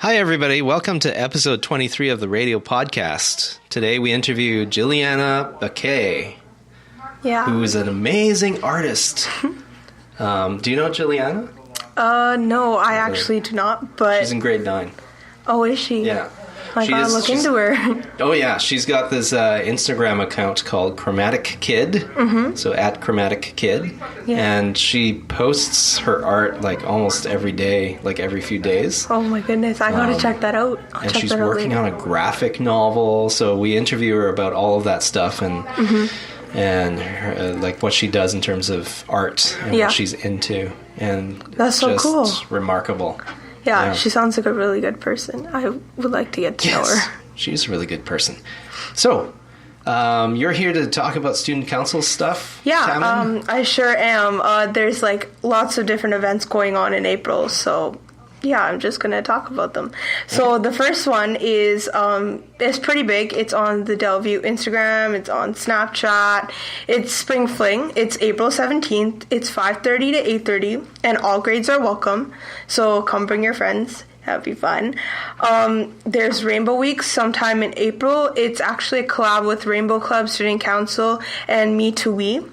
Hi, everybody. Welcome to episode 23 of the radio podcast. Today we interview Jilliana Baccay, who is an amazing artist. Do you know Jilliana? No, I actually do not, but... She's in grade 9. Oh, is she? Yeah. I gotta look into her. Oh, yeah. She's got this Instagram account called Chromatic Kid. Mm-hmm. So, at Chromatic Kid. Yeah. And she posts her art, like, almost every day, like, every few days. Oh, my goodness. I gotta check that out. And she's working on a graphic novel. So, we interview her about all of that stuff and her, like, what she does in terms of art and what she's into. And that's so cool. Remarkable. Yeah, she sounds like a really good person. I would like to get to know her. She's a really good person. So, you're here to talk about student council stuff? Yeah, I sure am. There's like lots of different events going on in April, so yeah, I'm just going to talk about them. So the first one is, it's pretty big. It's on the Delview Instagram. It's on Snapchat. It's Spring Fling. It's April 17th. It's 5:30 to 8:30, and all grades are welcome. So come bring your friends. That'd be fun. There's Rainbow Week sometime in April. It's actually a collab with Rainbow Club, Student Council, and Me Too We.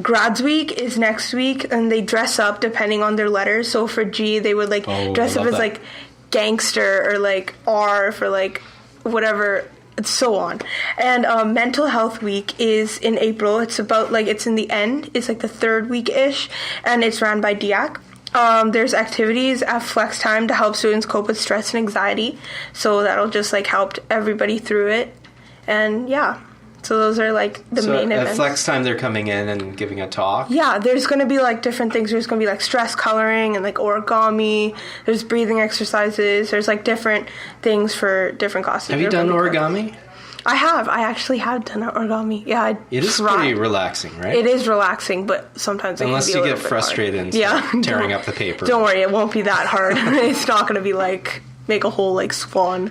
Grads Week is next week, and they dress up depending on their letters. So for G, they would like dress up as like gangster, or like R for like whatever, so on. And Mental Health Week is in April. It's about like, it's in the end. It's like the third week-ish, and it's ran by DIAC. There's activities at Flex Time to help students cope with stress and anxiety. So that'll just like help everybody through it. And yeah. So those are, like, the main events. At Flex Time, they're coming in and giving a talk? Yeah, there's going to be, like, different things. There's going to be, like, stress coloring and, like, origami. There's breathing exercises. There's, like, different things for different classes. Have you done origami? I have. I actually have done origami. Yeah, it is pretty relaxing, right? It is relaxing, but sometimes it can be a little bit hard. Unless you get frustrated and start tearing up the paper. Don't worry, it won't be that hard. It's not going to be, like, make a whole, like, swan.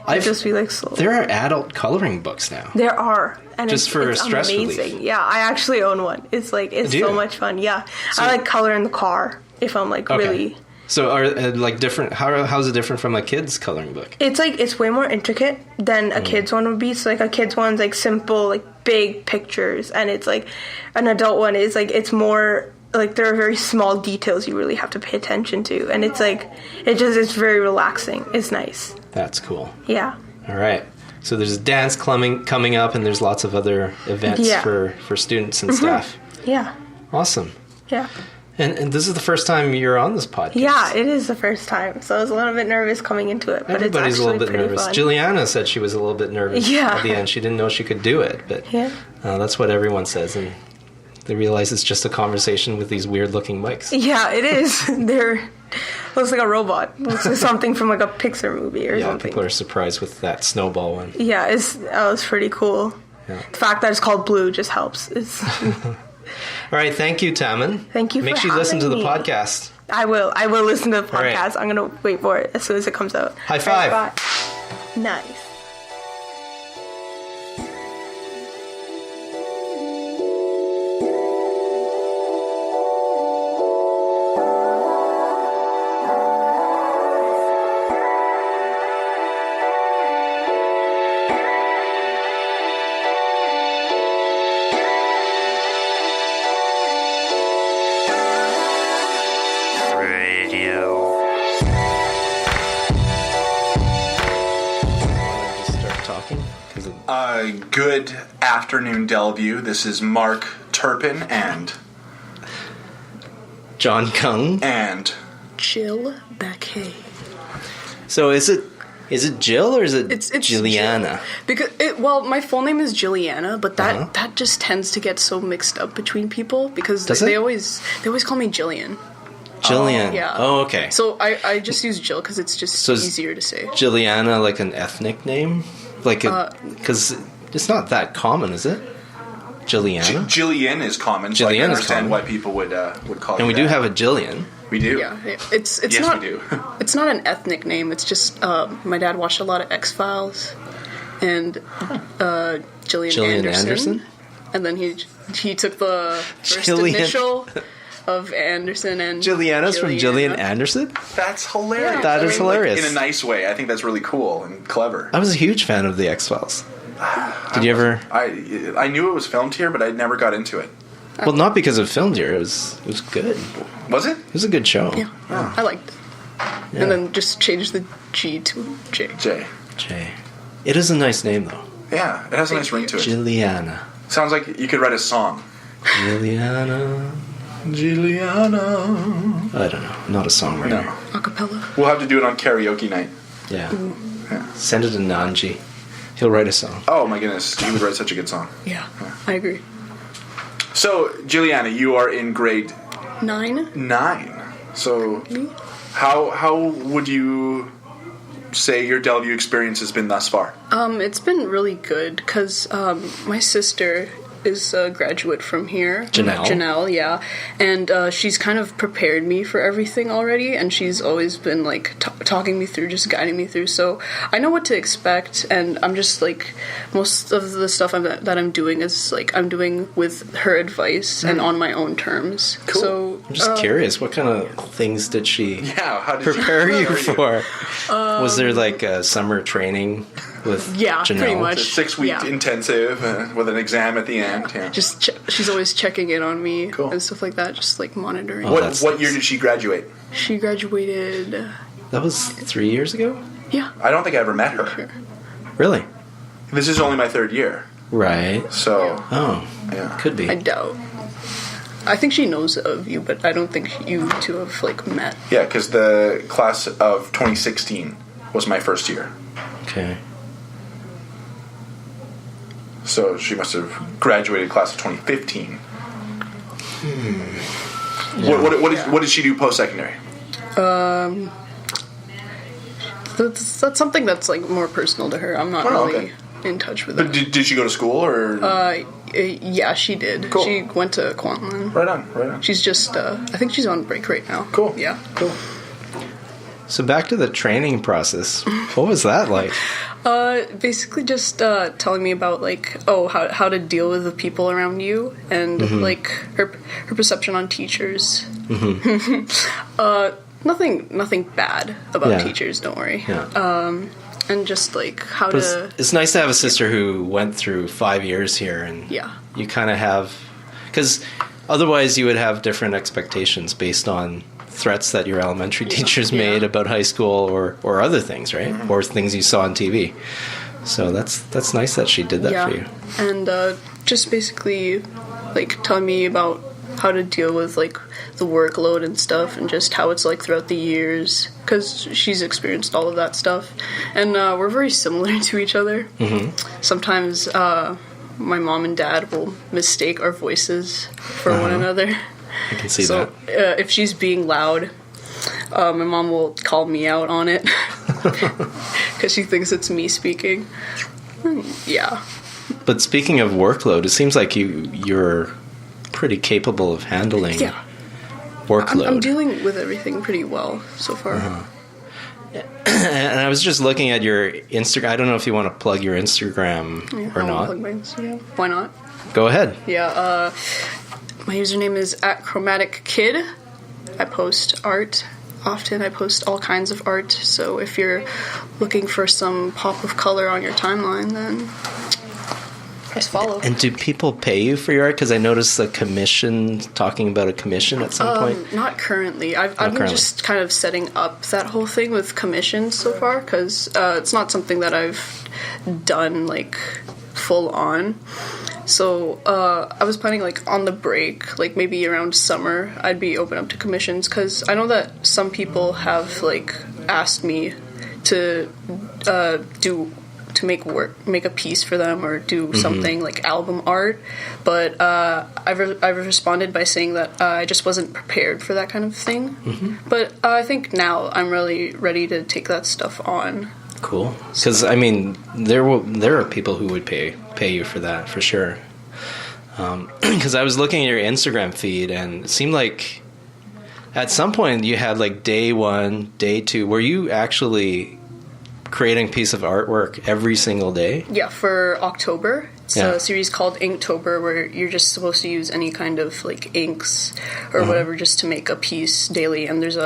Just be like slow. There are adult coloring books now. There are, and just for it's stress amazing. relief. Yeah, I actually own one. It's like so much fun. Yeah, so, I like color in the car if I'm like really. So are like different? How's it different from a kid's coloring book? It's like it's way more intricate than a kid's one would be. So like a kid's one's like simple, like big pictures, and it's like an adult one is like it's more. Like, there are very small details you really have to pay attention to. And it's, like, it's very relaxing. It's nice. That's cool. Yeah. All right. So there's a dance coming up, and there's lots of other events for students and staff. Yeah. Awesome. Yeah. And this is the first time you're on this podcast. Yeah, it is the first time. So I was a little bit nervous coming into it. But everybody's it's actually a little bit nervous. Fun. Jilliana said she was a little bit nervous at the end. She didn't know she could do it. But that's what everyone says. And they realize it's just a conversation with these weird-looking mics. Yeah, it is. Looks like a robot. Looks like something from like a Pixar movie or something. Yeah, people are surprised with that snowball one. Yeah, that was pretty cool. Yeah. The fact that it's called Blue just helps. All right, thank you, Taman. Thank you for having me. Make sure you listen to the podcast. I will. I will listen to the podcast. Right. I'm going to wait for it as soon as it comes out. High five. Right, nice. Good afternoon, Delview. This is Mark Turpin and John Kung and Jill Baccay. So is it Jill or is it Jilliana? Jill. Because my full name is Jilliana, but that just tends to get so mixed up between people because they always call me Jillian. Jillian. Yeah. Oh, okay. So I just use Jill because it's just easier to say. Jilliana like an ethnic name? Like because it's not that common, is it? Jilliana? Jillian is common, so I can understand why people would call it. And we do have a Jillian. We do. Yeah, it's yes, not. We do. It's not an ethnic name. It's just my dad watched a lot of X-Files, and Gillian Anderson, and then he took the first initial of Anderson and Jilliana's from Jillian Anderson? That's hilarious. Yeah, that is hilarious. Like, in a nice way. I think that's really cool and clever. I was a huge fan of the X-Files. Did you ever? I knew it was filmed here, but I never got into it. Well, not because it filmed here. It was good. Was it? It was a good show. Yeah, I liked it. Yeah. And then just change the G to J. J. It is a nice name, though. Yeah, it has a nice ring to it. Jilliana. Sounds like you could write a song. Jilliana. I don't know. I'm not a songwriter. No. Acapella. We'll have to do it on karaoke night. Yeah. Send it to Nanji. He'll write a song. Oh my goodness, he would write such a good song. Yeah, I agree. So, Jilliana, you are in grade 9. So, how would you say your Delview experience has been thus far? It's been really good because my sister is a graduate from here. Janelle, yeah. And she's kind of prepared me for everything already, and she's always been, like, talking me through, just guiding me through. So I know what to expect, and I'm just, like, most of the stuff that I'm doing is, like, I'm doing with her advice and on my own terms. Cool. So, I'm just curious, what kind of things did she how did prepare you for? Was there, like, a summer training with Janelle? Pretty much. It's a 6-week intensive with an exam at the end. Yeah. She's always checking in on me and stuff like that, just like monitoring. What year did she graduate? She graduated. That was 3 years ago? Yeah. I don't think I ever met her. Sure. Really? This is only my 3rd year. Right. So. Oh. Yeah. Could be. I doubt. I think she knows of you, but I don't think you two have, like, met. Yeah, because the class of 2016 was my first year. Okay. So she must have graduated class of 2015. What did she do post-secondary? That's something that's, like, more personal to her. I'm not really in touch with But it. did she go to school, or? Yeah, she did. Cool. She went to Kwantlen. Right on. She's just, I think she's on break right now. Cool. Yeah. Cool. So back to the training process. What was that like? Basically just telling me about, like, how to deal with the people around you and like her perception on teachers. Nothing bad about teachers, don't worry. Yeah. And just, like, how but to... It's nice to have a sister who went through 5 years here, and you kind of have... Because otherwise you would have different expectations based on threats that your elementary teachers made about high school or other things, right? Or things you saw on TV. So that's nice that she did that for you. And just basically, like, telling me about how to deal with, like, the workload and stuff, and just how it's like throughout the years, because she's experienced all of that stuff, and we're very similar to each other. Sometimes my mom and dad will mistake our voices for one another. I can see that. If she's being loud, my mom will call me out on it because she thinks it's me speaking. Yeah. But speaking of workload, it seems like you're pretty capable of handling workload. I'm dealing with everything pretty well so far. And I was just looking at your Instagram. I don't know if you want to plug your Instagram or not. Plug my Instagram. Why not? Go ahead. Yeah. My username is @ChromaticKid. I post art often. I post all kinds of art. So if you're looking for some pop of color on your timeline, then press follow. And do people pay you for your art? Because I noticed talking about a commission at some point. Not currently. I've been just kind of setting up that whole thing with commissions so far, because it's not something that I've done, like, full on. So I was planning, like, on the break, like, maybe around summer, I'd be open up to commissions, because I know that some people have, like, asked me to make a piece for them or do something like album art, but I've responded by saying that I just wasn't prepared for that kind of thing. But I think now I'm really ready to take that stuff on. Cool. Because I mean, there are people who would pay you for that for sure. Because I was looking at your Instagram feed, and it seemed like at some point you had, like, day 1, day 2. Were you actually creating a piece of artwork every single day? Yeah, for October It's a series called Inktober, where you're just supposed to use any kind of like inks or whatever just to make a piece daily. And there's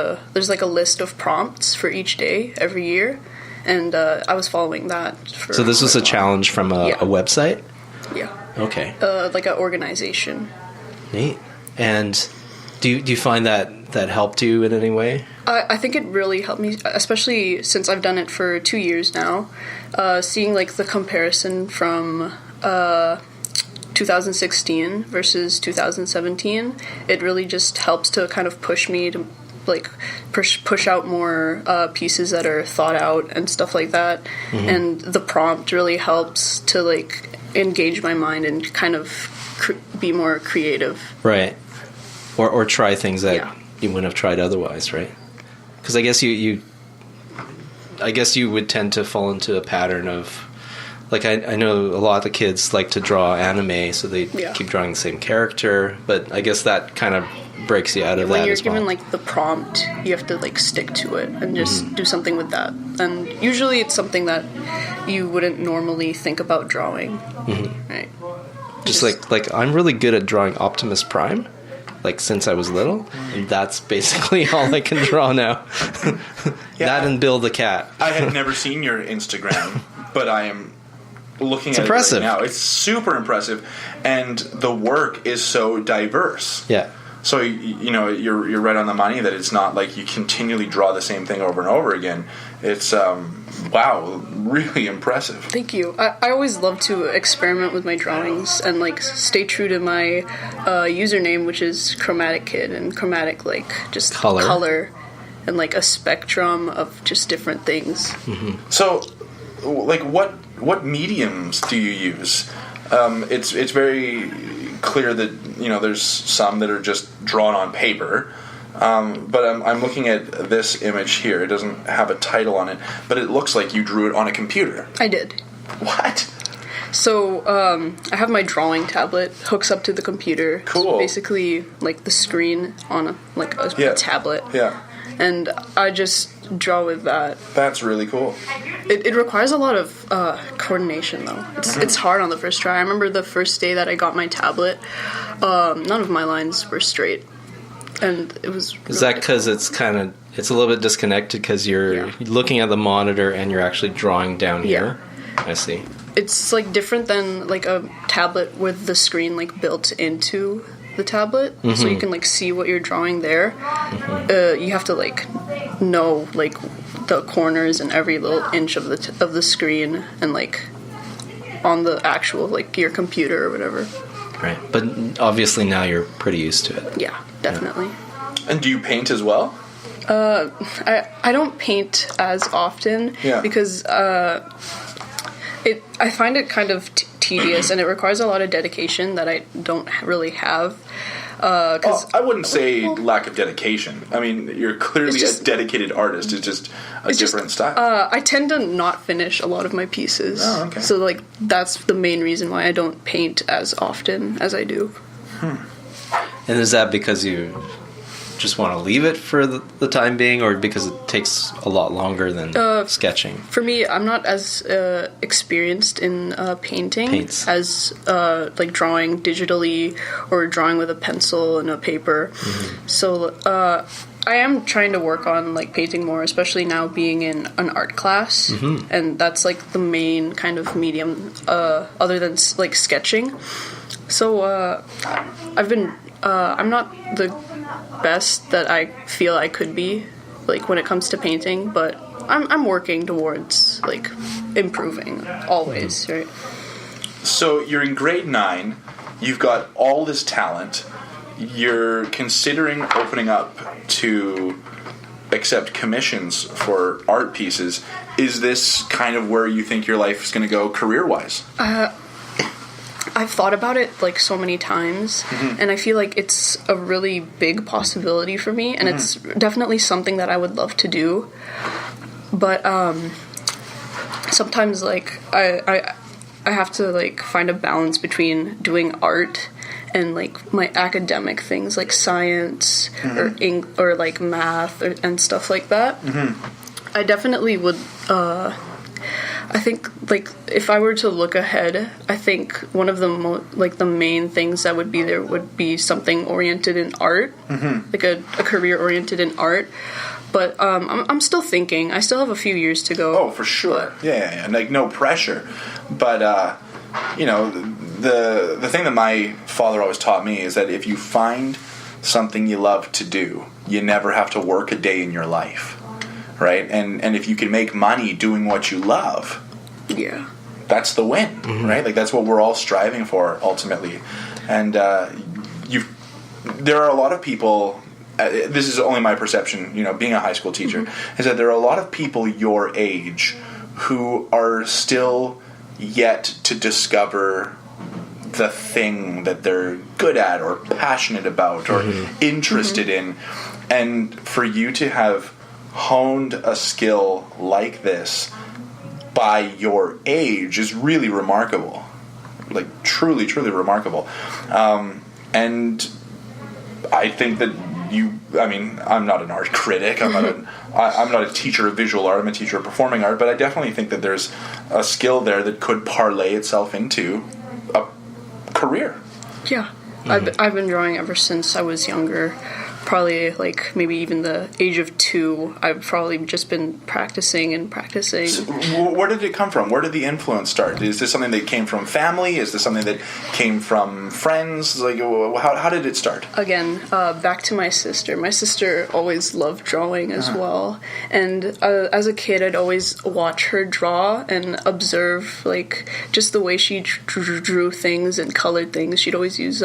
like a list of prompts for each day every year, and I was following that. So this was a challenge from a website. Yeah. Okay. Like an organization. Neat. And do you find that helped you in any way? I think it really helped me, especially since I've done it for 2 years now. Seeing like the comparison from 2016 versus 2017, it really just helps to kind of push me to like push out more pieces that are thought out and stuff like that. And the prompt really helps to like engage my mind and kind of be more creative. Right. Or try things that you wouldn't have tried otherwise, right? Because I guess you would tend to fall into a pattern of, like, I know a lot of the kids like to draw anime, so they keep drawing the same character, but I guess that kind of breaks you out of that as well. When you're given, like, the prompt, you have to, like, stick to it and just do something with that. And usually it's something that you wouldn't normally think about drawing, right? Just like I'm really good at drawing Optimus Prime, like since I was little, and that's basically all I can draw now. That and Bill the cat. I had never seen your Instagram, but I am looking at impressive. it right now. It's super impressive, and the work is so diverse. Yeah. So you're right on the money that it's not like you continually draw the same thing over and over again. It's wow, really impressive. Thank you. I always love to experiment with my drawings and like stay true to my username, which is Chromatic Kid, and chromatic like just color and like a spectrum of just different things. So, like what mediums do you use? It's very clear that there's some that are just drawn on paper, but I'm looking at this image here. It doesn't have a title on it, but it looks like you drew it on a computer. I did. What? So I have my drawing tablet hooks up to the computer. Cool. So basically like the screen on a tablet. Yeah. And I just draw with that. That's really cool. It requires a lot of coordination, though. It's hard on the first try. I remember the first day that I got my tablet, none of my lines were straight, and it was. Is that because it's a little bit disconnected because you're looking at the monitor and you're actually drawing down here? I see. It's like different than like a tablet with the screen like built into the tablet, so you can like see what you're drawing there. You have to like know like the corners and every little inch of the screen, and like on the actual like your computer or whatever. Right, but obviously now you're pretty used to it. Yeah, definitely. And do you paint as well? I don't paint as often because I find it kind of tedious, and it requires a lot of dedication that I don't really have. I wouldn't say lack of dedication. I mean, you're clearly a dedicated artist. It's just a different style. I tend to not finish a lot of my pieces. Oh, okay. So, like, that's the main reason why I don't paint as often as I do. And is that because you just want to leave it for the time being, or because it takes a lot longer than sketching? For me, I'm not as experienced in painting as like drawing digitally or drawing with a pencil and a paper. So I am trying to work on like painting more, especially now being in an art class, and that's like the main kind of medium other than like sketching. So I've been I'm not the best that I feel I could be, like when it comes to painting, but I'm working towards like improving always, right? So you're in grade 9, you've got all this talent, you're considering opening up to accept commissions for art pieces. Is this kind of where you think your life is going to go career-wise? I've thought about it like so many times, and I feel like it's a really big possibility for me, and it's definitely something that I would love to do. But sometimes like I have to like find a balance between doing art and like my academic things like science or like math and stuff like that. I definitely would I think, like, if I were to look ahead, I think one of the the main things that would be there would be something oriented in art, like a career oriented in art. But I'm still thinking. I still have a few years to go. Oh, for sure. Yeah. Like, no pressure. But, the thing that my father always taught me is that if you find something you love to do, you never have to work a day in your life. Right? And if you can make money doing what you love, that's the win, right? Like, that's what we're all striving for ultimately. And there are a lot of people, this is only my perception, being a high school teacher, is that there are a lot of people your age who are still yet to discover the thing that they're good at or passionate about or interested in. And for you to have honed a skill like this by your age is really remarkable. Like, truly, truly remarkable. And I think that I'm not an art critic. I'm not a teacher of visual art. I'm a teacher of performing art. But I definitely think that there's a skill there that could parlay itself into a career. Yeah. I've been drawing ever since I was younger. Probably, like, maybe even the age of 2, I've probably just been practicing. So where did it come from? Where did the influence start? Is this something that came from family? Is this something that came from friends? Like, how did it start? Again, back to my sister. My sister always loved drawing as well. And as a kid, I'd always watch her draw and observe, like, just the way she drew things and colored things. She'd always use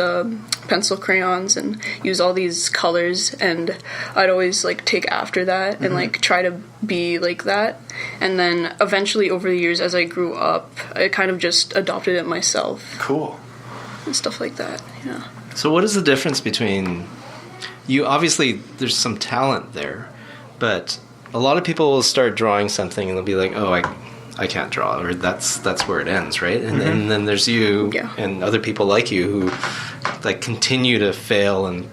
pencil crayons and use all these colors. And I'd always, like, take after that and, like, try to be like that. And then eventually over the years as I grew up, I kind of just adopted it myself. Cool. And stuff like that, yeah. So what is the difference between you? Obviously, there's some talent there, but a lot of people will start drawing something and they'll be like, oh, I can't draw, or that's where it ends, right? And then there's you and other people like you who, like, continue to fail and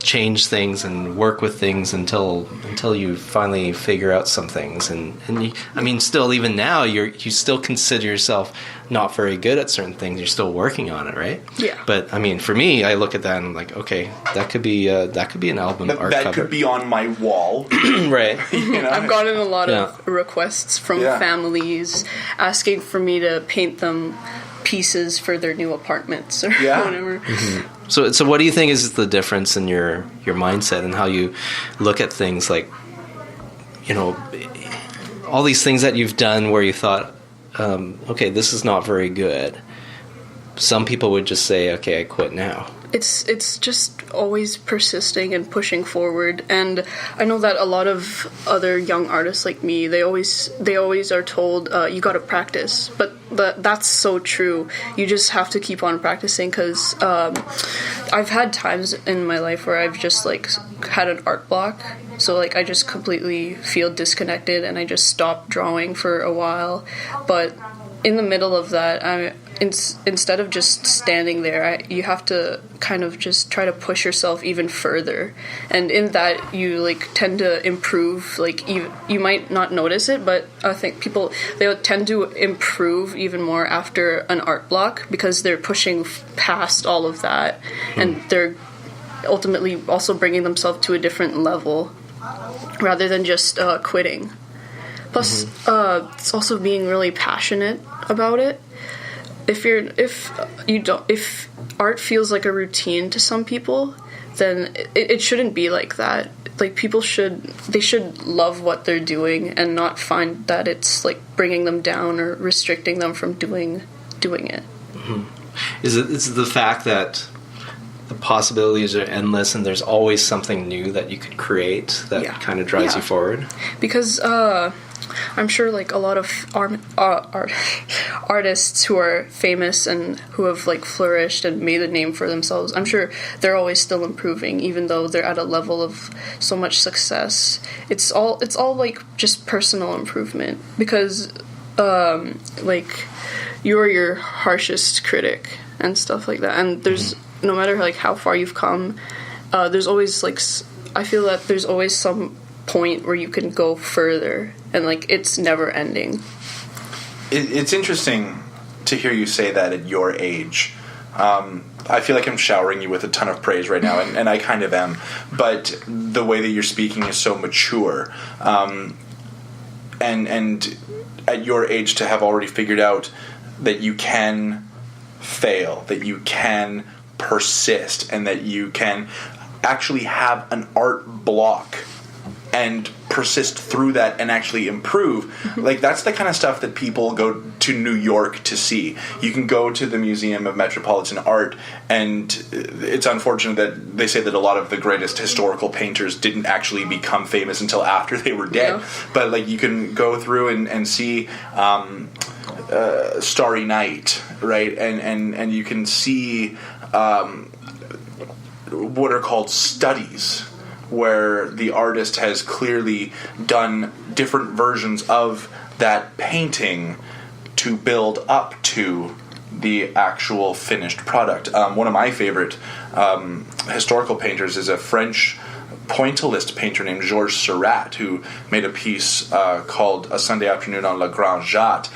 change things and work with things until you finally figure out some things. And you, still, even now, you still consider yourself not very good at certain things. You're still working on it, right? Yeah. But for me, I look at that and I'm like, okay, that could be an album art that cover. could be on my wall. Right. I've gotten a lot of requests from families asking for me to paint them pieces for their new apartments or whatever. So what do you think is the difference in your mindset and how you look at things, like, all these things that you've done where you thought, okay, this is not very good. Some people would just say, okay, I quit now. It's just always persisting and pushing forward. And I know that a lot of other young artists like me, they always are told, you got to practice. But that's so true. You just have to keep on practicing, because I've had times in my life where I've just, like, had an art block. So, like, I just completely feel disconnected and I just stop drawing for a while. But in the middle of that, instead of just standing there, you have to kind of just try to push yourself even further. And in that, you, like, tend to improve. Like, you might not notice it, but I think people, they tend to improve even more after an art block, because they're pushing past all of that. And they're ultimately also bringing themselves to a different level rather than just quitting. Plus, it's also being really passionate about it. If art feels like a routine to some people, then it shouldn't be like that. Like, people should love what they're doing and not find that it's, like, bringing them down or restricting them from doing it. Is it the fact that the possibilities are endless and there's always something new that you could create that kind of drives you forward? Because I'm sure, like, a lot of artists who are famous and who have, like, flourished and made a name for themselves, I'm sure they're always still improving, even though they're at a level of so much success. It's all like, just personal improvement, because like, you're your harshest critic and stuff like that. And there's no matter, like, how far you've come, there's always, like, I feel that there's always some point where you can go further, and, like, it's never ending. It's interesting to hear you say that at your age. I feel like I'm showering you with a ton of praise right now, and I kind of am. But the way that you're speaking is so mature, and at your age to have already figured out that you can fail, that you can persist, and that you can actually have an art block and persist through that and actually improve. Like, that's the kind of stuff that people go to New York to see. You can go to the Museum of Metropolitan Art, and it's unfortunate that they say that a lot of the greatest historical painters didn't actually become famous until after they were dead. Yeah. But, like, you can go through and see Starry Night, right? And you can see what are called studies, where the artist has clearly done different versions of that painting to build up to the actual finished product. One of my favorite historical painters is a French pointillist painter named Georges Seurat, who made a piece called A Sunday Afternoon on La Grande Jatte.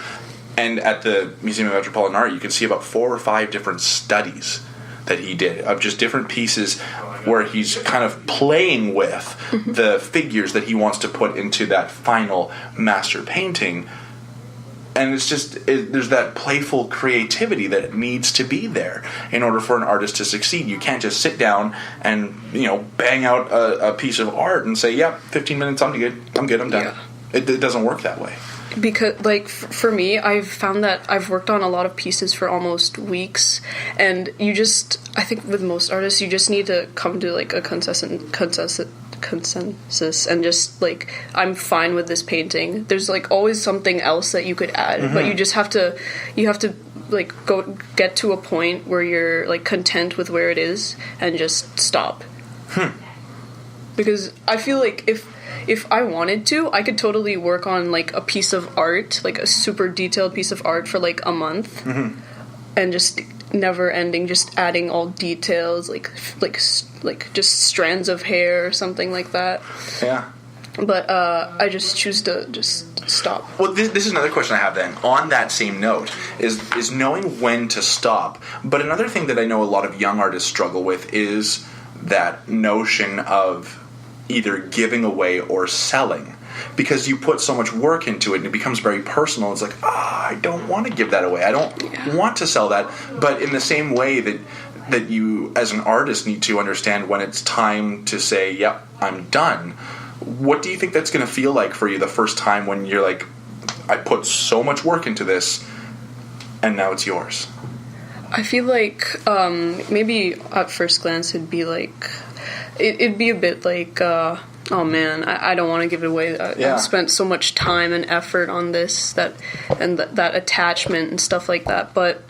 And at the Museum of Metropolitan Art, you can see about 4 or 5 different studies that he did of just different pieces where he's kind of playing with the figures that he wants to put into that final master painting. And it's just, there's that playful creativity that needs to be there in order for an artist to succeed. You can't just sit down and, bang out a piece of art and say, yep, 15 minutes, I'm good, I'm done. Yeah. It doesn't work that way. Because, like, for me, I've found that I've worked on a lot of pieces for almost weeks, and I think with most artists, you just need to come to, like, a consensus and just, like, I'm fine with this painting. There's, like, always something else that you could add, but you just have to, like, go get to a point where you're, like, content with where it is and just stop. Because I feel like if I wanted to, I could totally work on, like, a piece of art, like a super detailed piece of art for, like, a month, and just never ending, just adding all details, like just strands of hair or something like that. Yeah. But I just choose to just stop. Well, this is another question I have then. On that same note, is knowing when to stop. But another thing that I know a lot of young artists struggle with is that notion of either giving away or selling, because you put so much work into it and it becomes very personal. It's like, I don't want to give that away. I don't want to sell that. But in the same way that you as an artist need to understand when it's time to say, yep, I'm done. What do you think that's going to feel like for you the first time when you're like, I put so much work into this and now it's yours? I feel like maybe at first glance it'd be like, it'd be a bit like, oh man, I don't want to give it away. I've spent so much time and effort on this, that attachment and stuff like that. But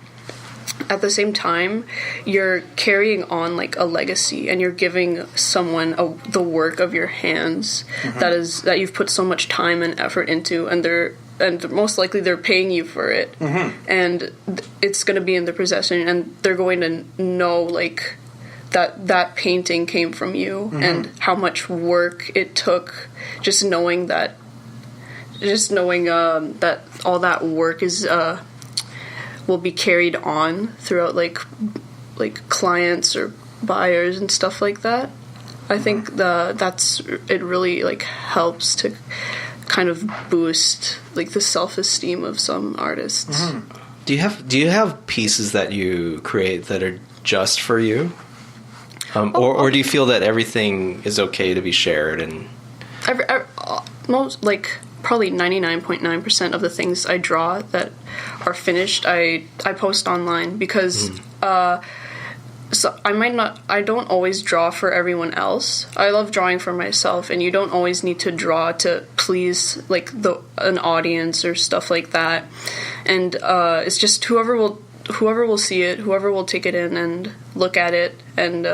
at the same time, you're carrying on, like, a legacy, and you're giving someone the work of your hands that you've put so much time and effort into, and most likely they're paying you for it, and it's going to be in their possession, and they're going to know, like, that painting came from you, and how much work it took, just knowing that all that work is will be carried on throughout, like clients or buyers and stuff like that. I think it really, like, helps to kind of boost, like, the self-esteem of some artists. Do you have pieces that you create that are just for you? Or do you feel that everything is okay to be shared? And most, like, probably 99.9% of the things I draw that are finished, I post online, because so I don't always draw for everyone else. I love drawing for myself, and you don't always need to draw to please, like, an audience or stuff like that. And it's just whoever will see it, whoever will take it in and look at it and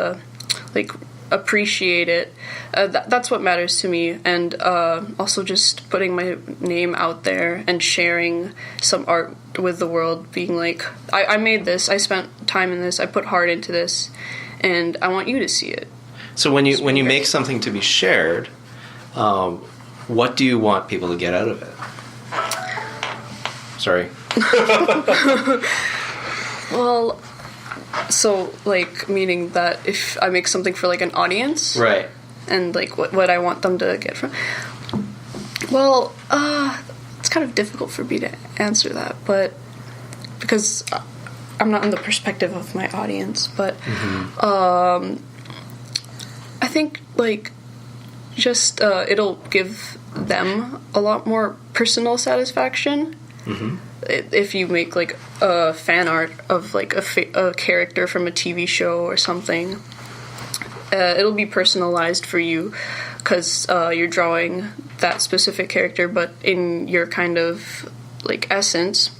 like, appreciate it. That's what matters to me. And also just putting my name out there and sharing some art with the world, being like, I made this, I spent time in this, I put heart into this, and I want you to see it. So when you make something to be shared, what do you want people to get out of it? Sorry. Well, so, like, meaning that if I make something for, like, an audience... Right. And, like, what I want them to get from... Well, it's kind of difficult for me to answer that, but... Because I'm not in the perspective of my audience, but... I think, like, just, it'll give them a lot more personal satisfaction. If you make, like, a fan art of, like, a character from a TV show or something, it'll be personalized for you because you're drawing that specific character, but in your kind of, like, essence.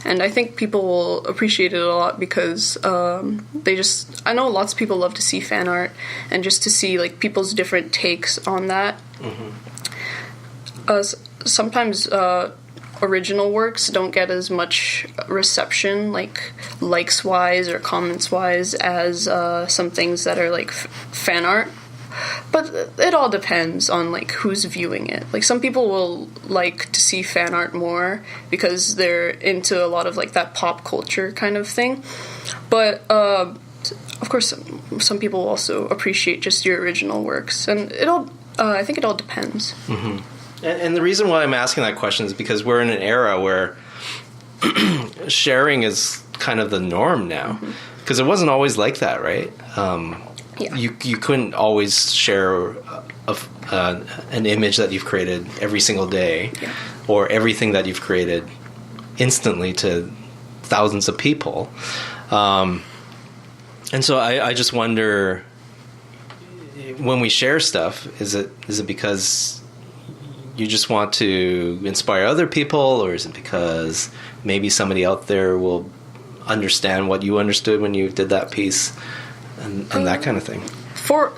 And I think people will appreciate it a lot because I know lots of people love to see fan art and just to see, like, people's different takes on that. Sometimes original works don't get as much reception, like, likes-wise or comments-wise, as some things that are, like, fan art. But it all depends on, like, who's viewing it. Like, some people will like to see fan art more because they're into a lot of, like, that pop culture kind of thing. But, of course, some people also appreciate just your original works. And I think it all depends. And the reason why I'm asking that question is because we're in an era where sharing is kind of the norm now. Because it wasn't always like that, right? Yeah. You couldn't always share an image that you've created every single day, or everything that you've created instantly to thousands of people. And so I just wonder, when we share stuff, is it because you just want to inspire other people, or is it because maybe somebody out there will understand what you understood when you did that piece? And that kind of thing.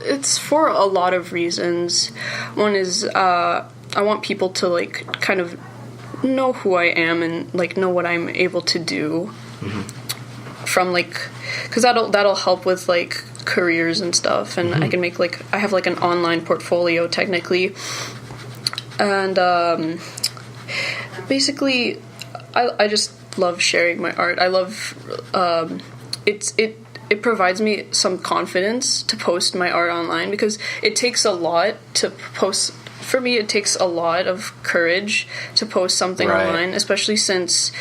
It's for a lot of reasons. One is I want people to, like, kind of know who I am and, like, know what I'm able to do. From, like, because that'll help with, like, careers and stuff, and I can make, like, I have, like, an online portfolio technically, and basically I just love sharing my art. I love it provides me some confidence to post my art online because it takes a lot to post. For me, it takes a lot of courage to post something online, especially since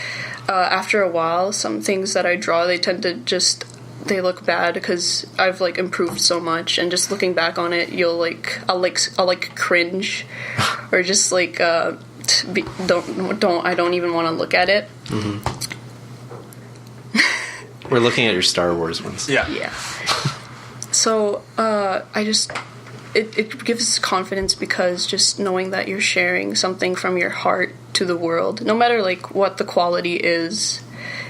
after a while, some things that I draw, they tend to just, they look bad because I've, like, improved so much, and just looking back on it, I'll cringe or just, like, I don't even want to look at it. We're looking at your Star Wars ones. Yeah. So, it gives confidence because just knowing that you're sharing something from your heart to the world, no matter, like, what the quality is,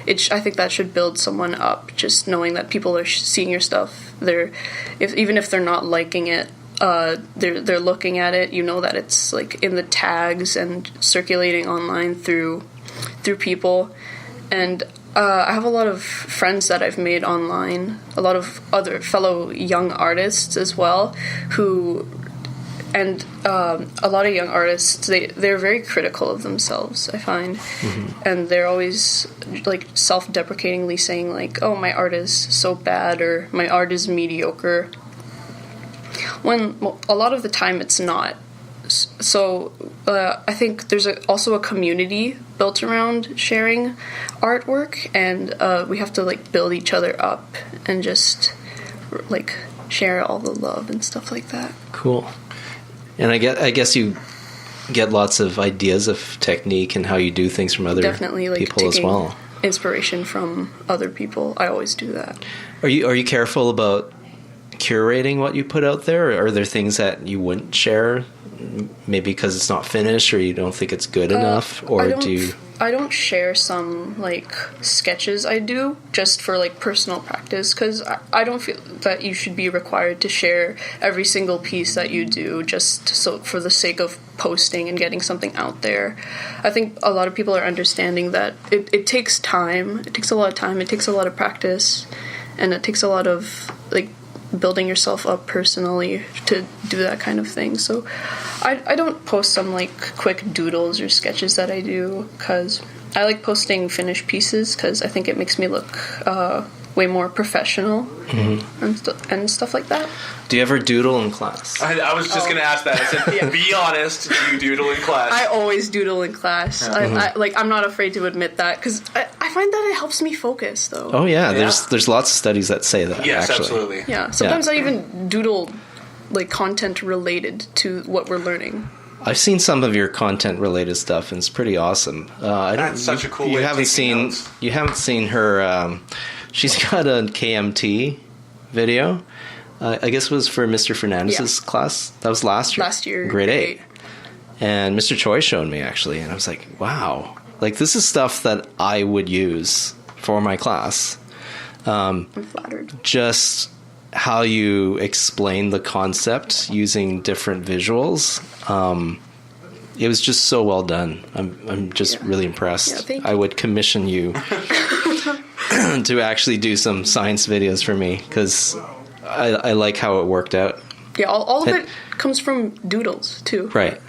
I think that should build someone up. Just knowing that people are seeing your stuff, even if they're not liking it, they're looking at it. You know that it's, like, in the tags and circulating online through people, and I have a lot of friends that I've made online, a lot of other fellow young artists as well, and a lot of young artists, they're very critical of themselves, I find, and they're always, like, self-deprecatingly saying, like, oh, my art is so bad, or my art is mediocre, when a lot of the time it's not. So I think there's also a community built around sharing artwork, and we have to, like, build each other up and just, like, share all the love and stuff like that. Cool. And I guess you get lots of ideas of technique and how you do things from other people as well. Inspiration from other people. I always do that. Are you careful about curating what you put out there, or are there things that you wouldn't share, maybe because it's not finished or you don't think it's good enough, or I don't share some, like, sketches I do just for, like, personal practice, because I don't feel that you should be required to share every single piece that you do just so for the sake of posting and getting something out there. I think a lot of people are understanding that it takes time. It takes a lot of time. It takes a lot of practice, and it takes a lot of, like, building yourself up personally to do that kind of thing. So I don't post some like quick doodles or sketches that I do, because I like posting finished pieces because I think it makes me look way more professional and stuff like that. Do you ever doodle in class? I was just going to ask that. I said, be honest, do you doodle in class? I always doodle in class. I'm not afraid to admit that, because I find that it helps me focus, though. Oh, yeah. There's lots of studies that say that, yes, actually. Absolutely. Yeah, sometimes I even doodle like content related to what we're learning. I've seen some of your content-related stuff, and it's pretty awesome. That's such a cool way of taking notes. You haven't seen her... she's got a KMT video. I guess it was for Mr. Fernandez's class. That was last year. Last year. Grade 8. And Mr. Choi showed me, actually, and I was like, wow. Like, this is stuff that I would use for my class. I'm flattered. Just how you explain the concept using different visuals. It was just so well done. I'm just really impressed. Yeah, thank you. I would commission you to actually do some science videos for me, because I like how it worked out. Yeah, all of it comes from doodles too. Right.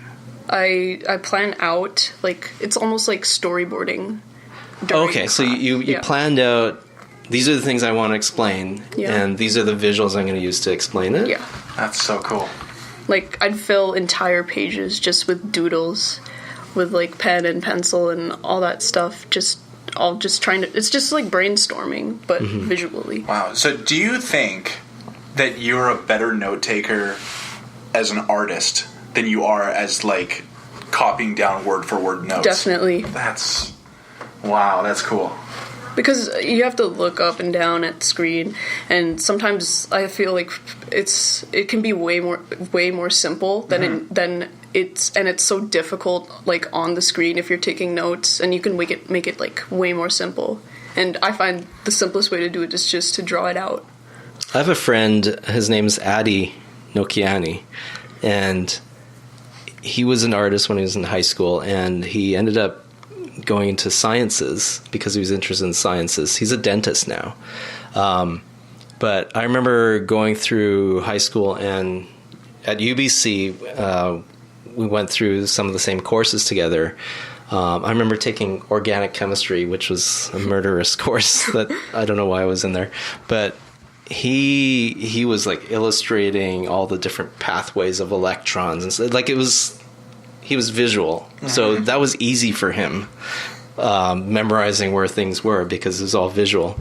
I plan out, like, it's almost like storyboarding. Okay, so you planned out, these are the things I want to explain, and these are the visuals I'm going to use to explain it? Yeah. That's so cool. Like, I'd fill entire pages just with doodles, with, like, pen and pencil and all that stuff, all just trying to... It's just, like, brainstorming, but visually. Wow. So do you think that you're a better note-taker as an artist than you are as, like, copying down word-for-word notes? Definitely. Wow, that's cool. Because you have to look up and down at the screen, and sometimes I feel like it can be way more simple than it's so difficult, like, on the screen if you're taking notes, and you can make it like way more simple. And I find the simplest way to do it is just to draw it out. I have a friend, his name is Adi Nokiani, and he was an artist when he was in high school, and he ended up going into sciences because he was interested in sciences. He's a dentist now. But I remember going through high school, and at UBC, we went through some of the same courses together. I remember taking organic chemistry, which was a murderous course that I don't know why I was in there. But he was like illustrating all the different pathways of electrons, and so, like, he was visual, so that was easy for him, memorizing where things were, because it was all visual.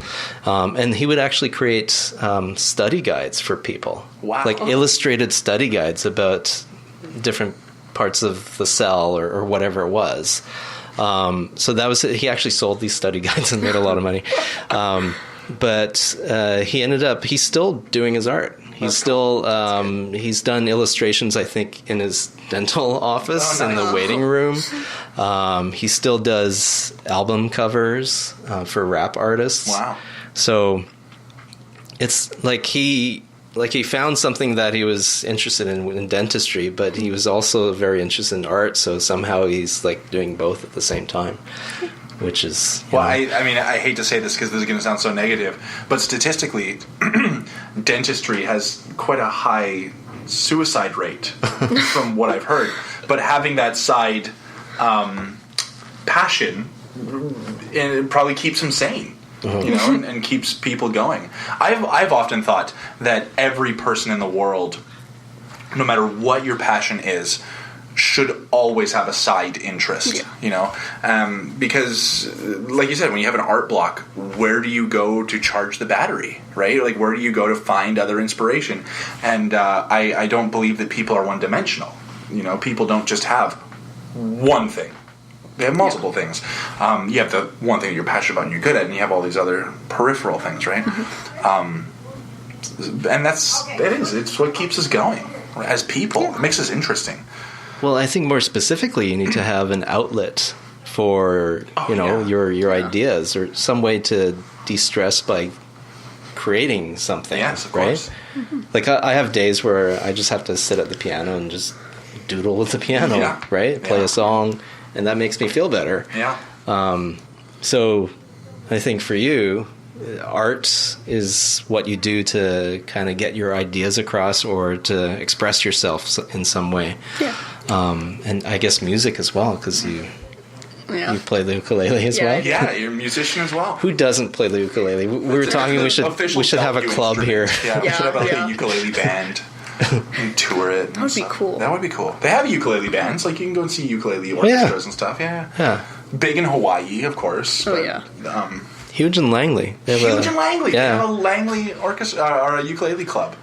And he would actually create study guides for people. Wow. Like illustrated study guides about different parts of the cell or whatever it was. So that was it. He actually sold these study guides and made a lot of money. But he's still doing his art. He's still, he's done illustrations, I think, in his dental office in the waiting room. He still does album covers for rap artists. Wow. So it's like he found something that he was interested in dentistry, but he was also very interested in art. So somehow he's like doing both at the same time. Which is... Well, I mean, I hate to say this because this is going to sound so negative, but statistically, dentistry has quite a high suicide rate from what I've heard. But having that side passion, it probably keeps him sane, you know, and keeps people going. I've often thought that every person in the world, no matter what your passion is, should always have a side interest, you know, because, like you said, when you have an art block, where do you go to charge the battery, right? Like, where do you go to find other inspiration? And I don't believe that people are one-dimensional. You know, people don't just have one thing. They have multiple things. You have the one thing that you're passionate about and you're good at, and you have all these other peripheral things, right? And it's what keeps us going as people. It makes us interesting. Well, I think more specifically, you need to have an outlet for your ideas, or some way to de-stress by creating something. Yes, of right? course. Like I have days where I just have to sit at the piano and just doodle with the piano, right? Play a song, and that makes me feel better. Yeah. So I think for you, art is what you do to kind of get your ideas across or to express yourself in some way. Yeah. And I guess music as well, because you play the ukulele as well. Yeah, you're a musician as well. Who doesn't play the ukulele? We were talking we should have a club here. Yeah, we should have a ukulele band and tour it. That would be cool. That would be cool. They have ukulele bands. Like, you can go and see ukulele orchestras and stuff. Yeah. Big in Hawaii, of course. Oh, but, huge in Langley. Huge in Langley. They have a Langley orchestra or a ukulele club.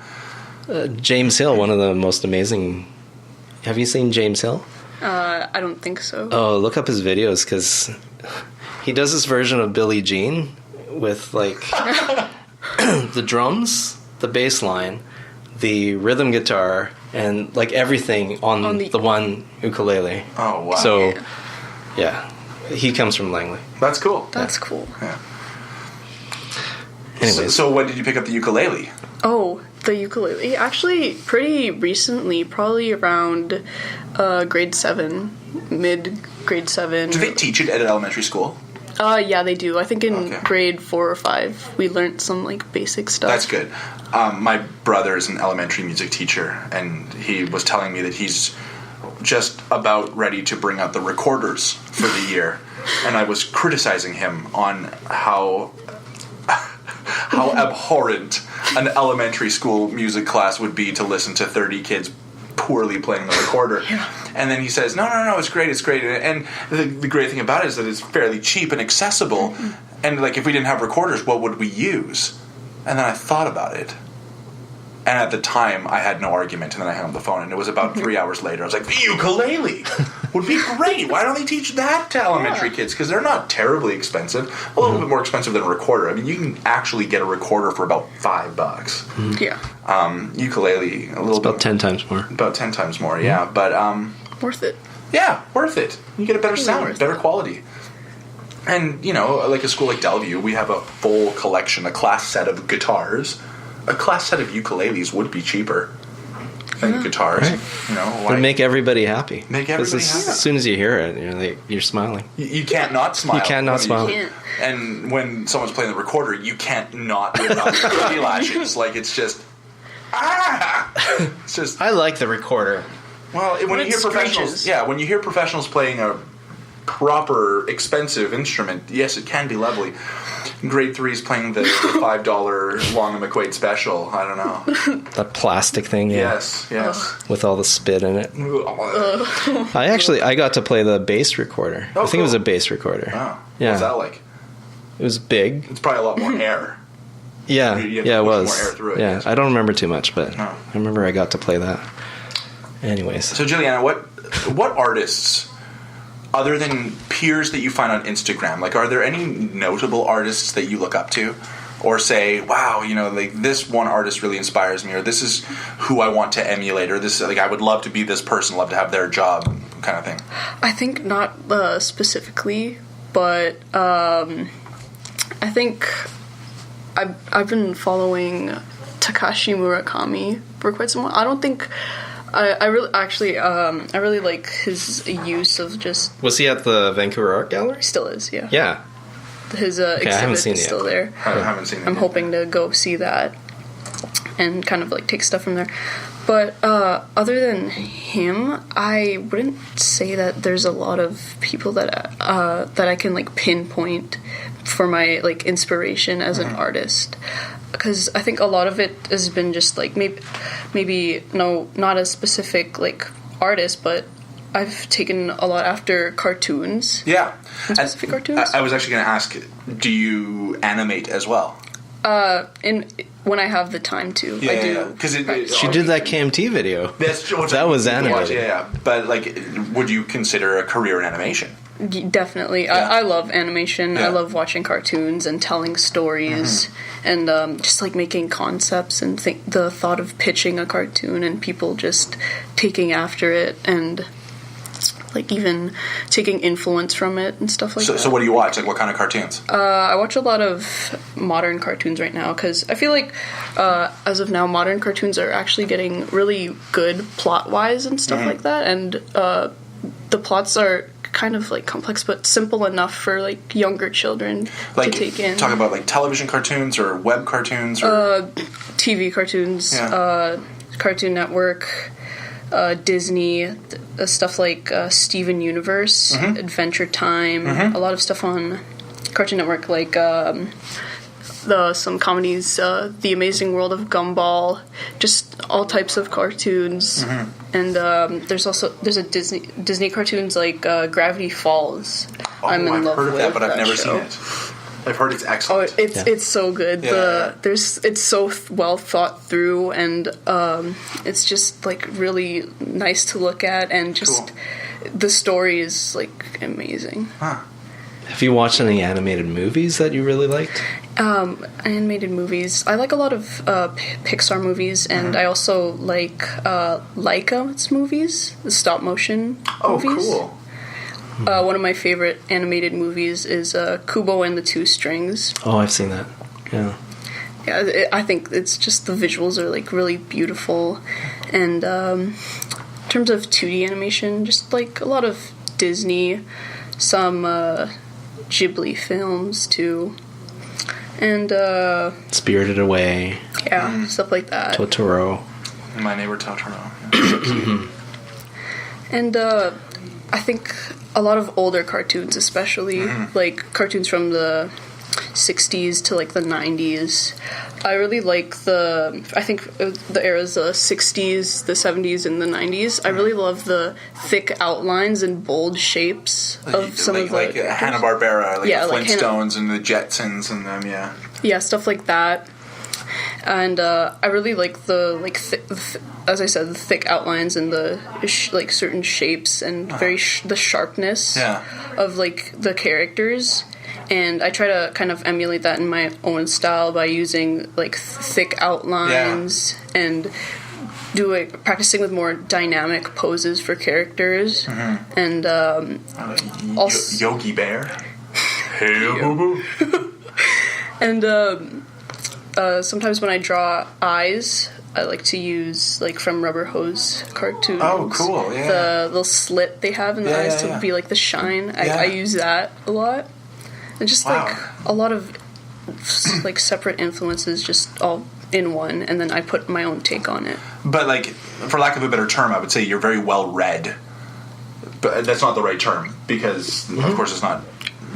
James Hill, one of the most amazing. Have you seen James Hill? I don't think so. Oh, look up his videos, because he does this version of Billie Jean with like the drums, the bass line, the rhythm guitar, and like everything on the one ukulele. Oh wow! So yeah, he comes from Langley. That's cool. That's cool. Yeah. Anyways, so when did you pick up the ukulele? Oh, the ukulele. Actually, pretty recently, probably around grade 7, mid-grade 7. Do they teach it at an elementary school? Yeah, they do. I think in grade 4 or 5, we learned some, like, basic stuff. That's good. My brother is an elementary music teacher, and he was telling me that he's just about ready to bring out the recorders for the year. And I was criticizing him on how abhorrent an elementary school music class would be to listen to 30 kids poorly playing the recorder. Yeah. And then he says, no, it's great. And the great thing about it is that it's fairly cheap and accessible. Mm-hmm. And like, if we didn't have recorders, what would we use? And then I thought about it. And at the time, I had no argument, and then I hung up the phone, and it was about 3 hours later. I was like, the ukulele would be great. Why don't they teach that to elementary kids? Because they're not terribly expensive. A little bit more expensive than a recorder. I mean, you can actually get a recorder for about $5. Mm-hmm. Yeah. Ukulele, a little it's about bit. 10 times more. About 10 times more, yeah. But worth it. Yeah, worth it. You get a better sound, better quality. And, you know, like a school like Delview, we have a full collection, a class set of guitars. A class set of ukuleles would be cheaper than guitars. Right. You know, but make everybody happy. Make everybody happy. As soon as you hear it, you're smiling. You can't not smile. You can't not smile. You can't. And when someone's playing the recorder, you can't not rip out your eyelashes. Like, it's just... It's just... I like the recorder. Well, when you hear professionals... Yeah, when you hear professionals playing a proper, expensive instrument, yes, it can be lovely. Grade 3 is playing the $5 Long and McQuaid special. I don't know. That plastic thing, yeah. Yes. With all the spit in it. I got to play the bass recorder. I think it was a bass recorder. Oh. Yeah. What's that like? It was big. It's probably a lot more air. Yeah, it was. More air through it. Yeah, I don't remember too much, but I remember I got to play that. Anyways. So, Jilliana, what artists... other than peers that you find on Instagram, like, are there any notable artists that you look up to? Or say, wow, you know, like, this one artist really inspires me, or this is who I want to emulate, or this, like, I would love to be this person, love to have their job, kind of thing? I think not specifically, but I think I've been following Takashi Murakami for quite some while. I don't think... I really like his use of just... Was he at the Vancouver Art Gallery? Still is, yeah. Yeah. His exhibit is still there. I haven't seen it. I'm hoping to go see that and kind of like take stuff from there. But other than him, I wouldn't say that there's a lot of people that I can like pinpoint for my like inspiration as an artist. Because I think a lot of it has been just like maybe not a specific like artist, but I've taken a lot after cartoons. Yeah. Specific cartoons. I was actually going to ask, do you animate as well? When I have the time to, I do. Because she did that KMT video. That was animated. Yeah. But like, would you consider a career in animation? Definitely. Yeah. I love animation. Yeah. I love watching cartoons and telling stories and just like making concepts and the thought of pitching a cartoon and people just taking after it and like even taking influence from it and stuff like that. So what do you watch? Like what kind of cartoons? I watch a lot of modern cartoons right now because I feel like as of now modern cartoons are actually getting really good plot-wise and stuff like that, and the plots are kind of like complex, but simple enough for like younger children like, to take in. Talk about like television cartoons or web cartoons or TV cartoons, Cartoon Network, Disney, stuff like Steven Universe, Adventure Time, a lot of stuff on Cartoon Network, like some comedies, The Amazing World of Gumball, just all types of cartoons. And there's a Disney cartoons like Gravity Falls. I'm in love heard of with that, but I've never show. seen it. I've heard it's excellent. Oh, it's so good. It's so well thought through, and it's just like really nice to look at, and just the story is like amazing. Have you watched any animated movies that you really liked? Animated movies. I like a lot of Pixar movies, and I also like Laika's movies, the stop motion movies. Cool. One of my favorite animated movies is Kubo and the Two Strings. Oh, I've seen that. Yeah. Yeah, I think it's just the visuals are like really beautiful, and in terms of 2D animation, just like a lot of Disney, some Ghibli films too, and Spirited Away. Yeah, stuff like that. Totoro. My Neighbor Totoro. And I think a lot of older cartoons, especially like cartoons from the 60s to like the 90s. I really like I think the eras, the 60s, the 70s, and the 90s. I really love the thick outlines and bold shapes of some of the... Like Hanna-Barbara, like the Flintstones like and the Jetsons and them, Yeah, stuff like that. And I really like the as I said, the thick outlines and the like certain shapes and the sharpness of like the characters. And I try to kind of emulate that in my own style by using like thick outlines and practicing with more dynamic poses for characters. And also Yogi Bear. And sometimes when I draw eyes, I like to use like from Rubber Hose cartoons. Oh, cool! Yeah, the little slit they have in the eyes to be like the shine. I use that a lot, and just like a lot of like separate influences, just all in one, and then I put my own take on it. But like, for lack of a better term, I would say you're very well read. But that's not the right term because, of course, it's not.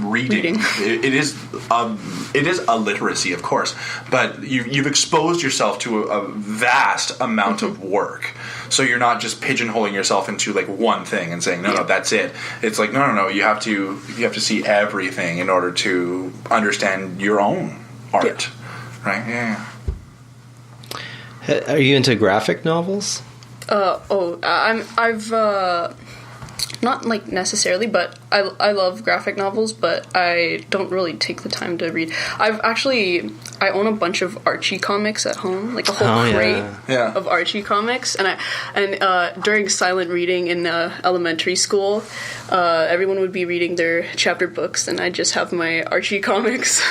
Reading. It is a literacy, of course, but you've exposed yourself to a vast amount of work, so you're not just pigeonholing yourself into like one thing and saying no, that's it. It's like no, you have to see everything in order to understand your own art, right? Are you into graphic novels? I've not like necessarily, but I love graphic novels, but I don't really take the time to read. I own a bunch of Archie comics at home, like a whole crate of Archie comics, and during silent reading in elementary school, everyone would be reading their chapter books, and I'd just have my Archie comics.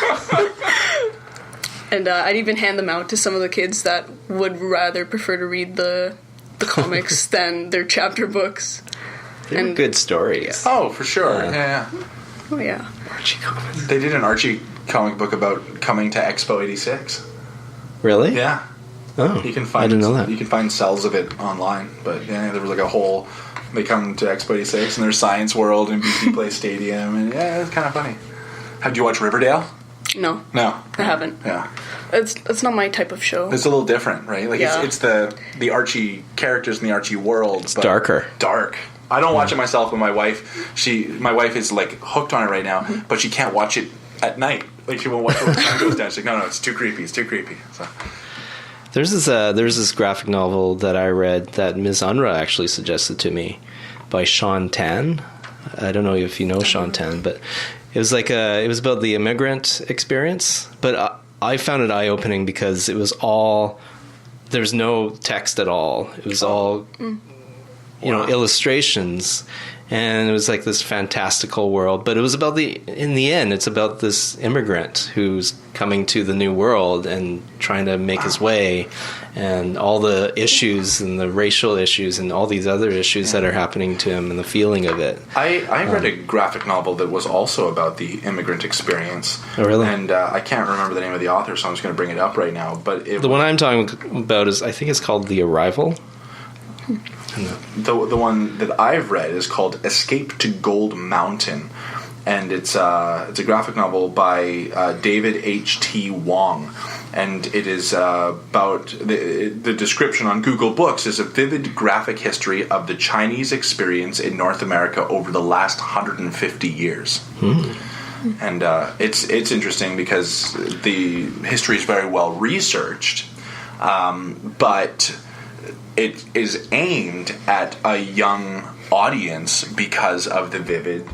And I'd even hand them out to some of the kids that would rather prefer to read the comics than their chapter books. They were good stories. Oh, for sure. Yeah. Oh, yeah. Archie comics. They did an Archie comic book about coming to Expo 86. Really? Yeah. Oh, you can find, I didn't know that. You can find cells of it online. But yeah, there was like a whole... They come to Expo 86 and there's Science World and BC Place Stadium. And yeah, it's kind of funny. Did you watch Riverdale? No. I haven't. Yeah. It's not my type of show. It's a little different, right? Like it's the Archie characters in the Archie world. It's darker. Dark. I don't watch it myself, but my wife is like hooked on it right now, but she can't watch it at night. Like she won't watch it when the sun goes down. She's like, no, it's too creepy. It's too creepy. So. There's this graphic novel that I read that Ms. Unruh actually suggested to me by Sean Tan. I don't know if you know Sean Tan, but it was about the immigrant experience. But I found it eye-opening because there's no text at all. It was all illustrations, And it was like this fantastical world, but it was about in the end, it's about this immigrant who's coming to the new world and trying to make his way, and all the issues and the racial issues and all these other issues that are happening to him, and the feeling of it. I read a graphic novel that was also about the immigrant experience. Oh, really? And I can't remember the name of the author, so I'm just going to bring it up right now. But the one I'm talking about is, I think it's called The Arrival. The one that I've read is called Escape to Gold Mountain, and it's a graphic novel by David H.T. Wong, and it is about the description on Google Books is a vivid graphic history of the Chinese experience in North America over the last 150 years. And it's interesting because the history is very well researched, but it is aimed at a young audience because of the vivid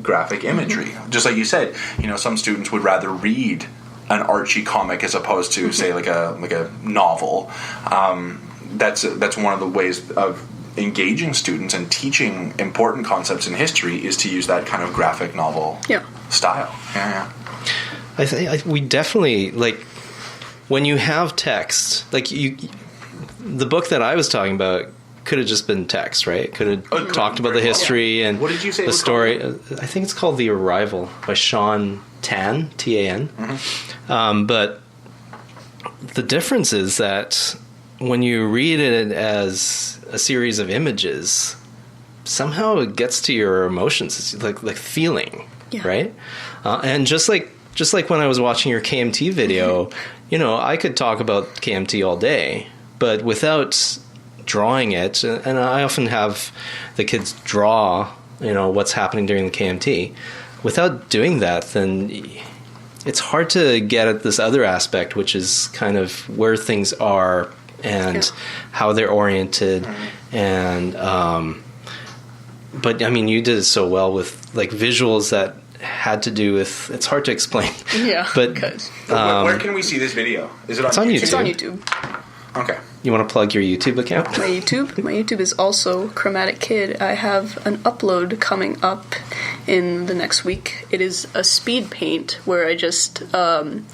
graphic imagery. Just like you said, some students would rather read an Archie comic as opposed to, say, like a novel. That's one of the ways of engaging students and teaching important concepts in history is to use that kind of graphic novel style. Yeah. I think we definitely, like, when you have text, like the book that I was talking about could have just been text, right? Could have talked about the history and what did you say the story. I think it's called The Arrival by Sean Tan, Tan. But the difference is that when you read it as a series of images, somehow it gets to your emotions. It's like feeling, right? And just like when I was watching your KMT video, I could talk about KMT all day, but without drawing it, and I often have the kids draw, what's happening during the KMT. Without doing that, then it's hard to get at this other aspect, which is kind of where things are and how they're oriented. And but I mean, you did it so well with like visuals that had to do with. It's hard to explain. Yeah, but where can we see this video? Is it on YouTube? It's on YouTube. Okay. You want to plug your YouTube account? My YouTube is also Chromatic Kid. I have an upload coming up in the next week. It is a speed paint where I just kind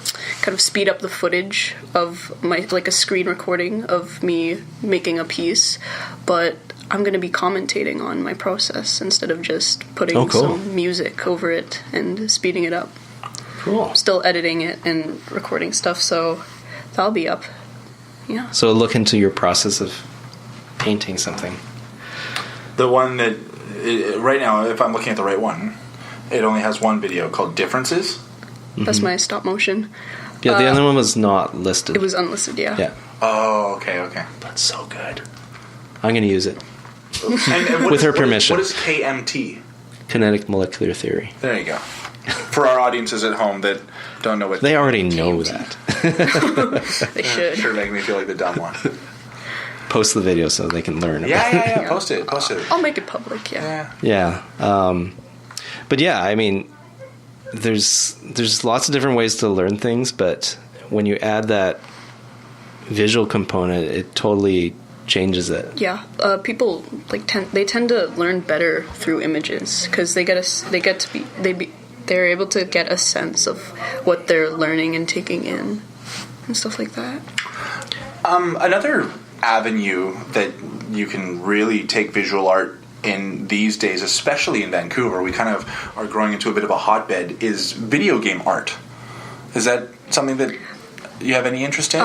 of speed up the footage of like a screen recording of me making a piece, but I'm going to be commentating on my process instead of just putting some music over it and speeding it up. Cool. Still editing it and recording stuff, so that'll be up. Yeah. So look into your process of painting something. The one that, right now, if I'm looking at the right one, it only has one video called Differences. That's my stop motion. Yeah, the other one was not listed. It was unlisted, yeah. Yeah. Oh, okay. That's so good. I'm going to use it. And with her permission. What is KMT? Kinetic Molecular Theory. There you go. For our audiences at home that don't know what... They already know that. They should. Sure make me feel like the dumb one. Post the video so they can learn. Yeah. Post it. I'll make it public, Yeah. But yeah, I mean, there's lots of different ways to learn things, but when you add that visual component, it totally changes it. Yeah, people tend to learn better through images because they're able to get a sense of what they're learning and taking in and stuff like that. Another avenue that you can really take visual art in these days, especially in Vancouver, we kind of are growing into a bit of a hotbed, is video game art. Is that something that you have any interest in?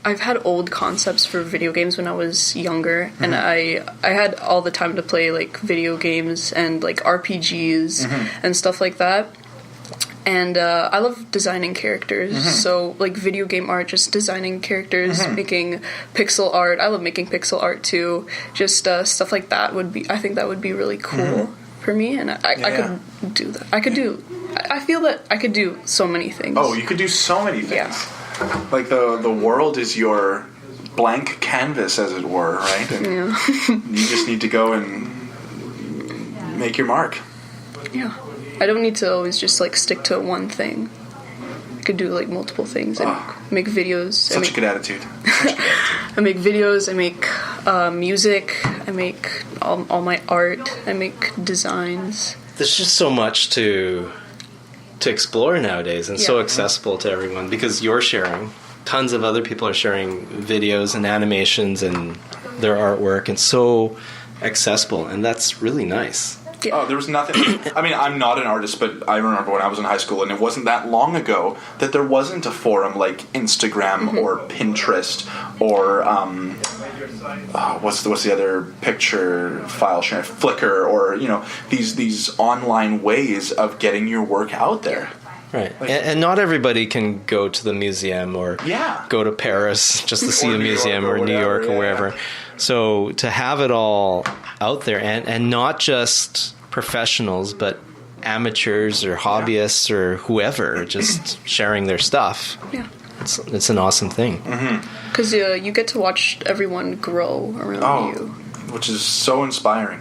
I've had old concepts for video games when I was younger, and I had all the time to play like video games and like RPGs and stuff like that. And I love designing characters, so like video game art, just designing characters, making pixel art. I love making pixel art too. Just stuff like that I think that would be really cool for me, and I could do that. I feel that I could do so many things. Oh, you could do so many things. Yeah. Like the world is your blank canvas, as it were, right? And you just need to go and make your mark. Yeah. I don't need to always just like stick to one thing. I could do like multiple things. I make videos. Such a good attitude. I make videos. I make music. I make all my art. I make designs. There's just so much to explore nowadays, and so accessible to everyone, because you're sharing. Tons of other people are sharing videos and animations and their artwork, and so accessible, and that's really nice. Yeah. Oh, there was nothing. I mean, I'm not an artist, but I remember when I was in high school, and it wasn't that long ago that there wasn't a forum like Instagram or Pinterest or what's the other picture file sharing, Flickr, or these online ways of getting your work out there. Right, and not everybody can go to the museum or go to Paris just to see a museum or New York or wherever. Yeah. So to have it all out there, and not just professionals, but amateurs or hobbyists or whoever, just sharing their stuff. Yeah, it's an awesome thing. Because you get to watch everyone grow around you, which is so inspiring.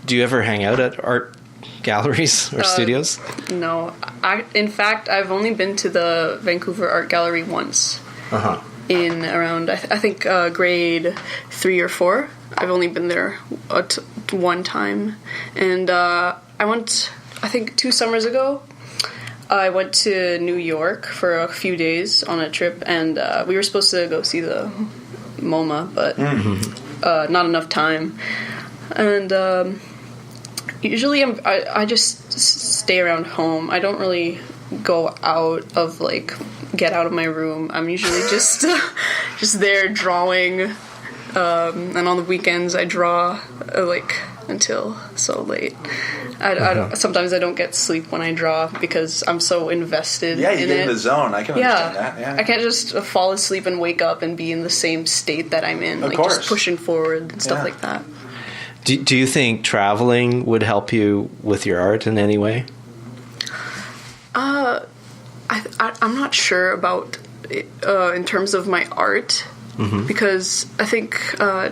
Do you ever hang out at art galleries or studios? No. In fact, I've only been to the Vancouver Art Gallery once. In around, I think, grade 3 or 4. I've only been there one time. And I went, I think, 2 summers ago. I went to New York for a few days on a trip, and we were supposed to go see the MoMA, but not enough time. And usually I just stay around home. I don't really go out of, get out of my room. I'm usually just there drawing, and on the weekends I draw until so late. Sometimes I don't get sleep when I draw because I'm so invested in it. Yeah, you get in the zone. I can understand that. Yeah. I can't just fall asleep and wake up and be in the same state that I'm in, just pushing forward and stuff like that. Do you think traveling would help you with your art in any way? I'm not sure about it, in terms of my art, because I think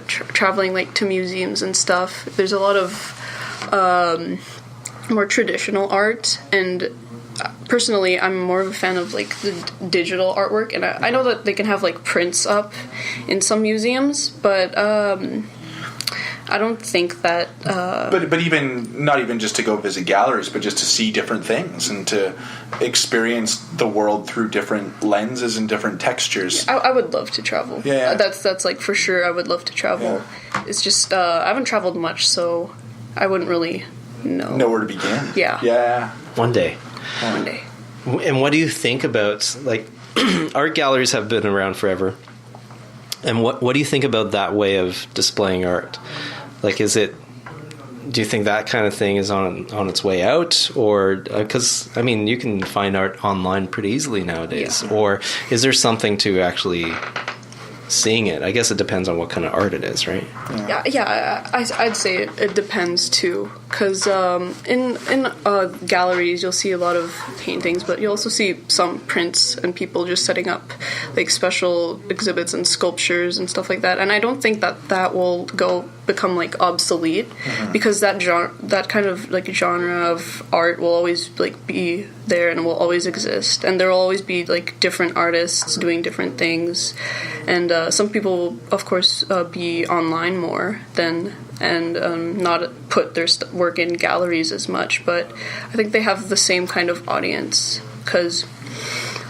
traveling to museums and stuff, there's a lot of more traditional art, and personally I'm more of a fan of the digital artwork, and I know that they can have prints up in some museums, but I don't think that... But even, not even just to go visit galleries, but just to see different things and to experience the world through different lenses and different textures. I would love to travel. Yeah. That's for sure. I would love to travel. Yeah. It's just, I haven't traveled much, so I wouldn't really know where to begin. Yeah. Yeah. One day. One day. And what do you think about, art galleries have been around forever. And what do you think about that way of displaying art? Do you think that kind of thing is on its way out? Or, because, you can find art online pretty easily nowadays. Yeah. Or is there something to actually seeing it? I guess it depends on what kind of art it is, right? Yeah, I'd say it depends too. Because in galleries, you'll see a lot of paintings, but you'll also see some prints and people just setting up special exhibits and sculptures and stuff like that. And I don't think that will become obsolete, because that kind of genre of art will always be there and will always exist, and there will always be different artists doing different things, and some people will of course be online more than and not put their work in galleries as much, but I think they have the same kind of audience, because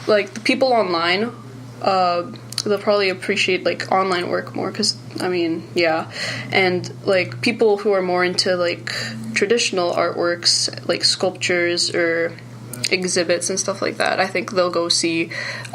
the people online, they'll probably appreciate online work more, because and people who are more into traditional artworks, sculptures or exhibits and stuff like that, I think they'll go see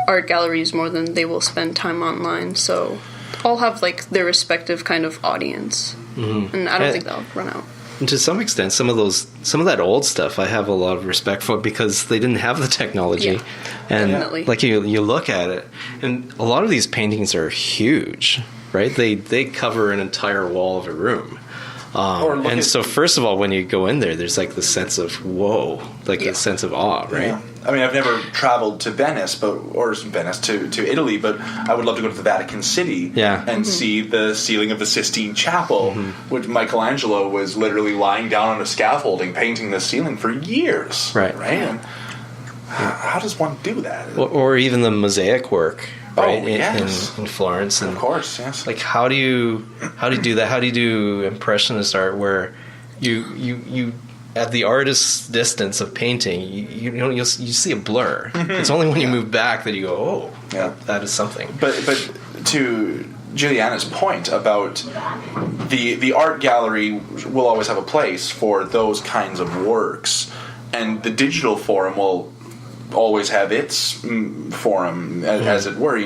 art galleries more than they will spend time online. So all have their respective kind of audience, and I don't think they'll run out. And to some extent, some of that old stuff, I have a lot of respect for, because they didn't have the technology. Yeah, and definitely. You look at it, and a lot of these paintings are huge, right? They cover an entire wall of a room. So first of all, when you go in there, there's the sense of whoa, a sense of awe, right? Yeah. I've never traveled to Venice, to Italy, but I would love to go to the Vatican City and see the ceiling of the Sistine Chapel, which Michelangelo was literally lying down on a scaffolding painting the ceiling for years. Right. And How does one do that? Or even the mosaic work, right? Yes. In Florence, and of course, yes. Like how do you do that? How do you do impressionist art where you at the artist's distance of painting, you see a blur. It's only when you move back that you go, that is something. But to Jilliana's point about the art gallery will always have a place for those kinds of works, and the digital forum will always have its forum, as it were.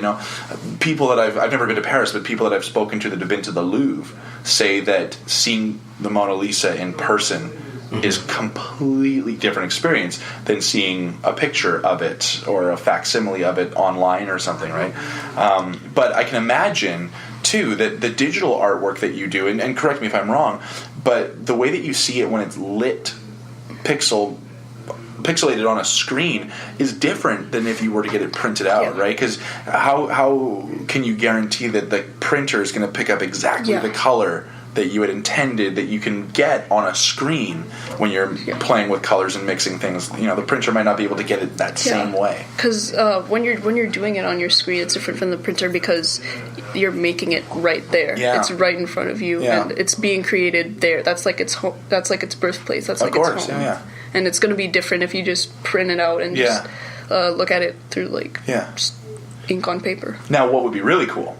People that I've never been to Paris, but people that I've spoken to that have been to the Louvre say that seeing the Mona Lisa in person is completely different experience than seeing a picture of it or a facsimile of it online or something, right? But I can imagine too that the digital artwork that you do, and correct me if I'm wrong, but the way that you see it when it's lit, pixelated on a screen is different than if you were to get it printed out, right? Because how can you guarantee that the printer is going to pick up exactly the color that you had intended that you can get on a screen when you're playing with colors and mixing things? The printer might not be able to get it that same way. Because when you're doing it on your screen, it's different from the printer because you're making it right there. Yeah. It's right in front of you, and it's being created there. That's like its home. That's like its birthplace. That's like its home. Yeah. And it's going to be different if you just print it out and just look at it through just ink on paper. Now, what would be really cool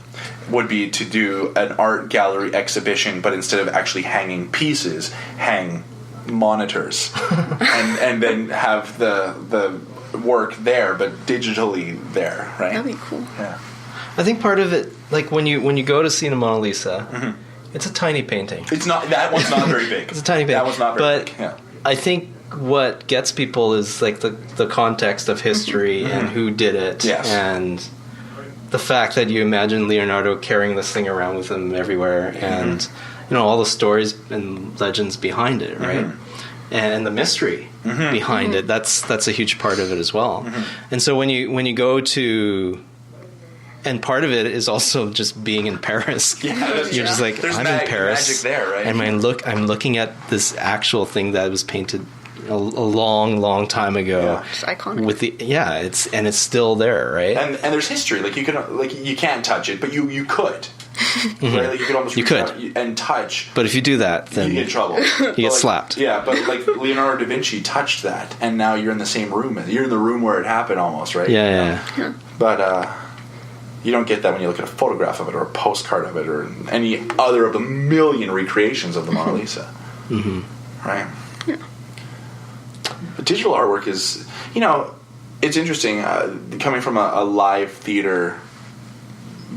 would be to do an art gallery exhibition, but instead of actually hanging pieces, hang monitors, and then have the work there, but digitally there, right? That'd be cool. Yeah. I think part of it, like when you go to see a Mona Lisa, it's a tiny painting. It's not. That one's not very big. It's a tiny painting. That one's not very big. Yeah. I think what gets people is like the context of history and who did it, and the fact that you imagine Leonardo carrying this thing around with him everywhere, and all the stories and legends behind it, right? And the mystery behind it. That's a huge part of it as well. And so when you go to, and part of it is also just being in Paris. You're just like, I'm in Paris, magic there, right? And I'm looking at this actual thing that was painted a long time ago. Yeah. It's iconic. With it's still there, right? And there's history. You can't touch it, but you could. Right? Like you could almost reach out and touch. But if you do that, then you get in trouble. You get slapped. Yeah, but like Leonardo da Vinci touched that, and now you're in the same room. You're in the room where it happened, almost, right? Yeah. But you don't get that when you look at a photograph of it or a postcard of it or any other of the million recreations of the Mona Lisa. Right? Yeah. But digital artwork is, it's interesting. Coming from a live theater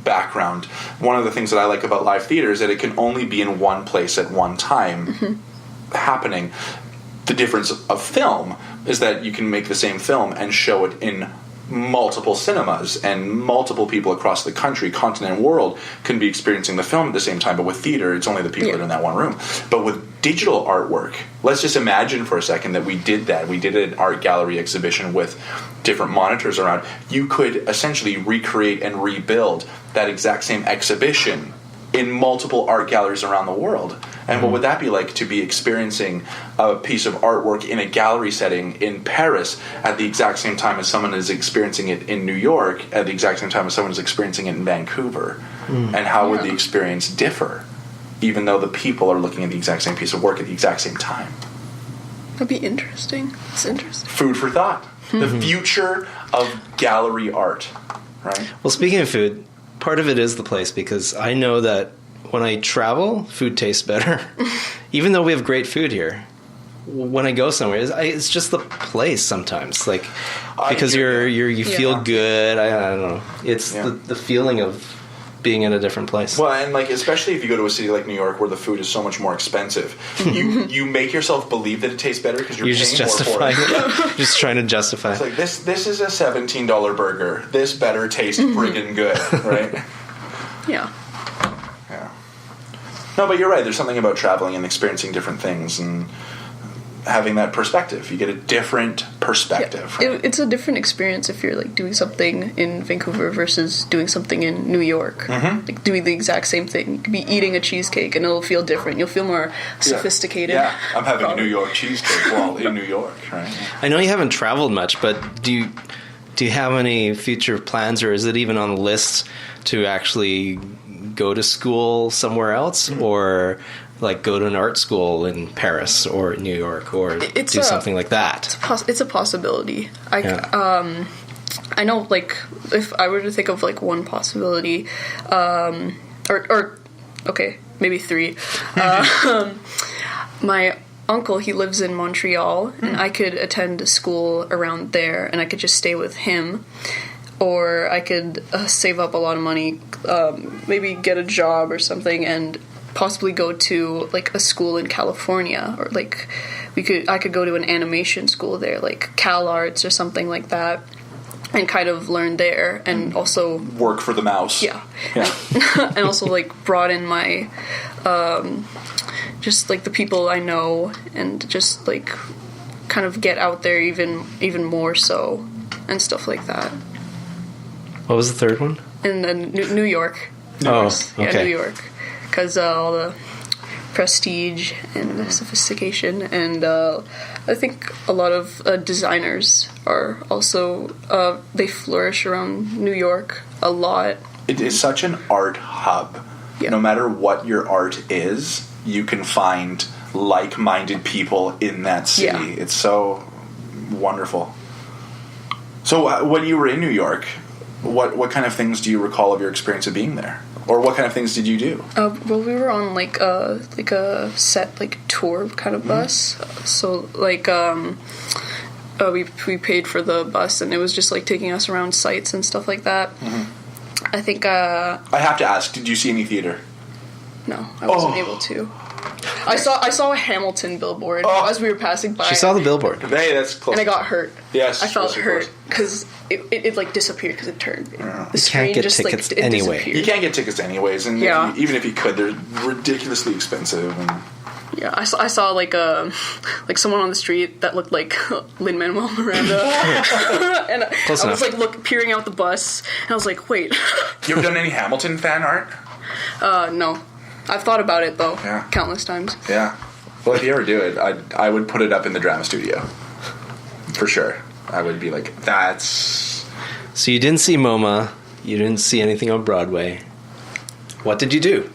background, one of the things that I like about live theater is that it can only be in one place at one time happening. The difference of film is that you can make the same film and show it in multiple cinemas, and multiple people across the country, continent, and world can be experiencing the film at the same time. But with theater, it's only the people that are in that one room. But with digital artwork, let's just imagine for a second that we did that. We did an art gallery exhibition with different monitors around. You could essentially recreate and rebuild that exact same exhibition in multiple art galleries around the world. And what would that be like to be experiencing a piece of artwork in a gallery setting in Paris at the exact same time as someone is experiencing it in New York, at the exact same time as someone is experiencing it in Vancouver? And how would the experience differ, even though the people are looking at the exact same piece of work at the exact same time? That'd be interesting. It's interesting. Food for thought. The future of gallery art, right? Well, speaking of food, part of it is the place, because I know that when I travel, food tastes better. Even though we have great food here, when I go somewhere, it's just the place sometimes. Like, because you feel good. I don't know. It's the feeling of being in a different place. Well, and like especially if you go to a city like New York where the food is so much more expensive, you make yourself believe that it tastes better because you're paying just justifying more for it. You're just trying to justify. It's like this is a $17 burger. This better taste friggin' good, right? Yeah. No, but you're right. There's something about traveling and experiencing different things, and having that perspective. You get a different perspective. Yeah. It's a different experience if you're like doing something in Vancouver versus doing something in New York. Like doing the exact same thing. You could be eating a cheesecake and it'll feel different. You'll feel more sophisticated. Yeah, I'm having a New York cheesecake while in New York, right? I know you haven't traveled much, but do you have any future plans, or is it even on the list to actually go to school somewhere else, or like go to an art school in Paris or New York, or do something like that? It's a possibility. I know, like, if I were to think of like one possibility, or okay, maybe three. My uncle, he lives in Montreal, and I could attend school around there, and I could just stay with him. Or I could save up a lot of money, maybe get a job or something, and possibly go to like a school in California, or like I could go to an animation school there, like Cal Arts or something like that, and kind of learn there, and also work for the mouse. Yeah. And also like broaden my just like the people I know, and just like kind of get out there even more so, and stuff like that. What was the third one? In New York. Oh, okay. Yeah, New York. Because all the prestige and the sophistication, and I think a lot of designers are also, they flourish around New York a lot. It is such an art hub. Yeah. No matter what your art is, you can find like-minded people in that city. Yeah. It's so wonderful. So when you were in New York, what kind of things do you recall of your experience of being there? Or what kind of things did you do? Well, we were on like a set like tour kind of bus. So like we paid for the bus, and it was just like taking us around sites and stuff like that. I think I have to ask, did you see any theater? No, I wasn't able to. I saw a Hamilton billboard as we were passing by. She saw the billboard. Hey, that's close. And I got hurt. Yes, I felt hurt because it like disappeared because it turned. The screen can't get just tickets like it anyway. disappeared. You can't get tickets anyways, and even if you could, they're ridiculously expensive. And yeah, I saw like someone on the street that looked like Lin-Manuel Miranda, and I was like peering out the bus, and I was like, wait. You ever done any Hamilton fan art? No. I've thought about it, though, countless times. Yeah. Well, if you ever do it, I would put it up in the drama studio. For sure. I would be like, that's... So you didn't see MoMA. You didn't see anything on Broadway. What did you do?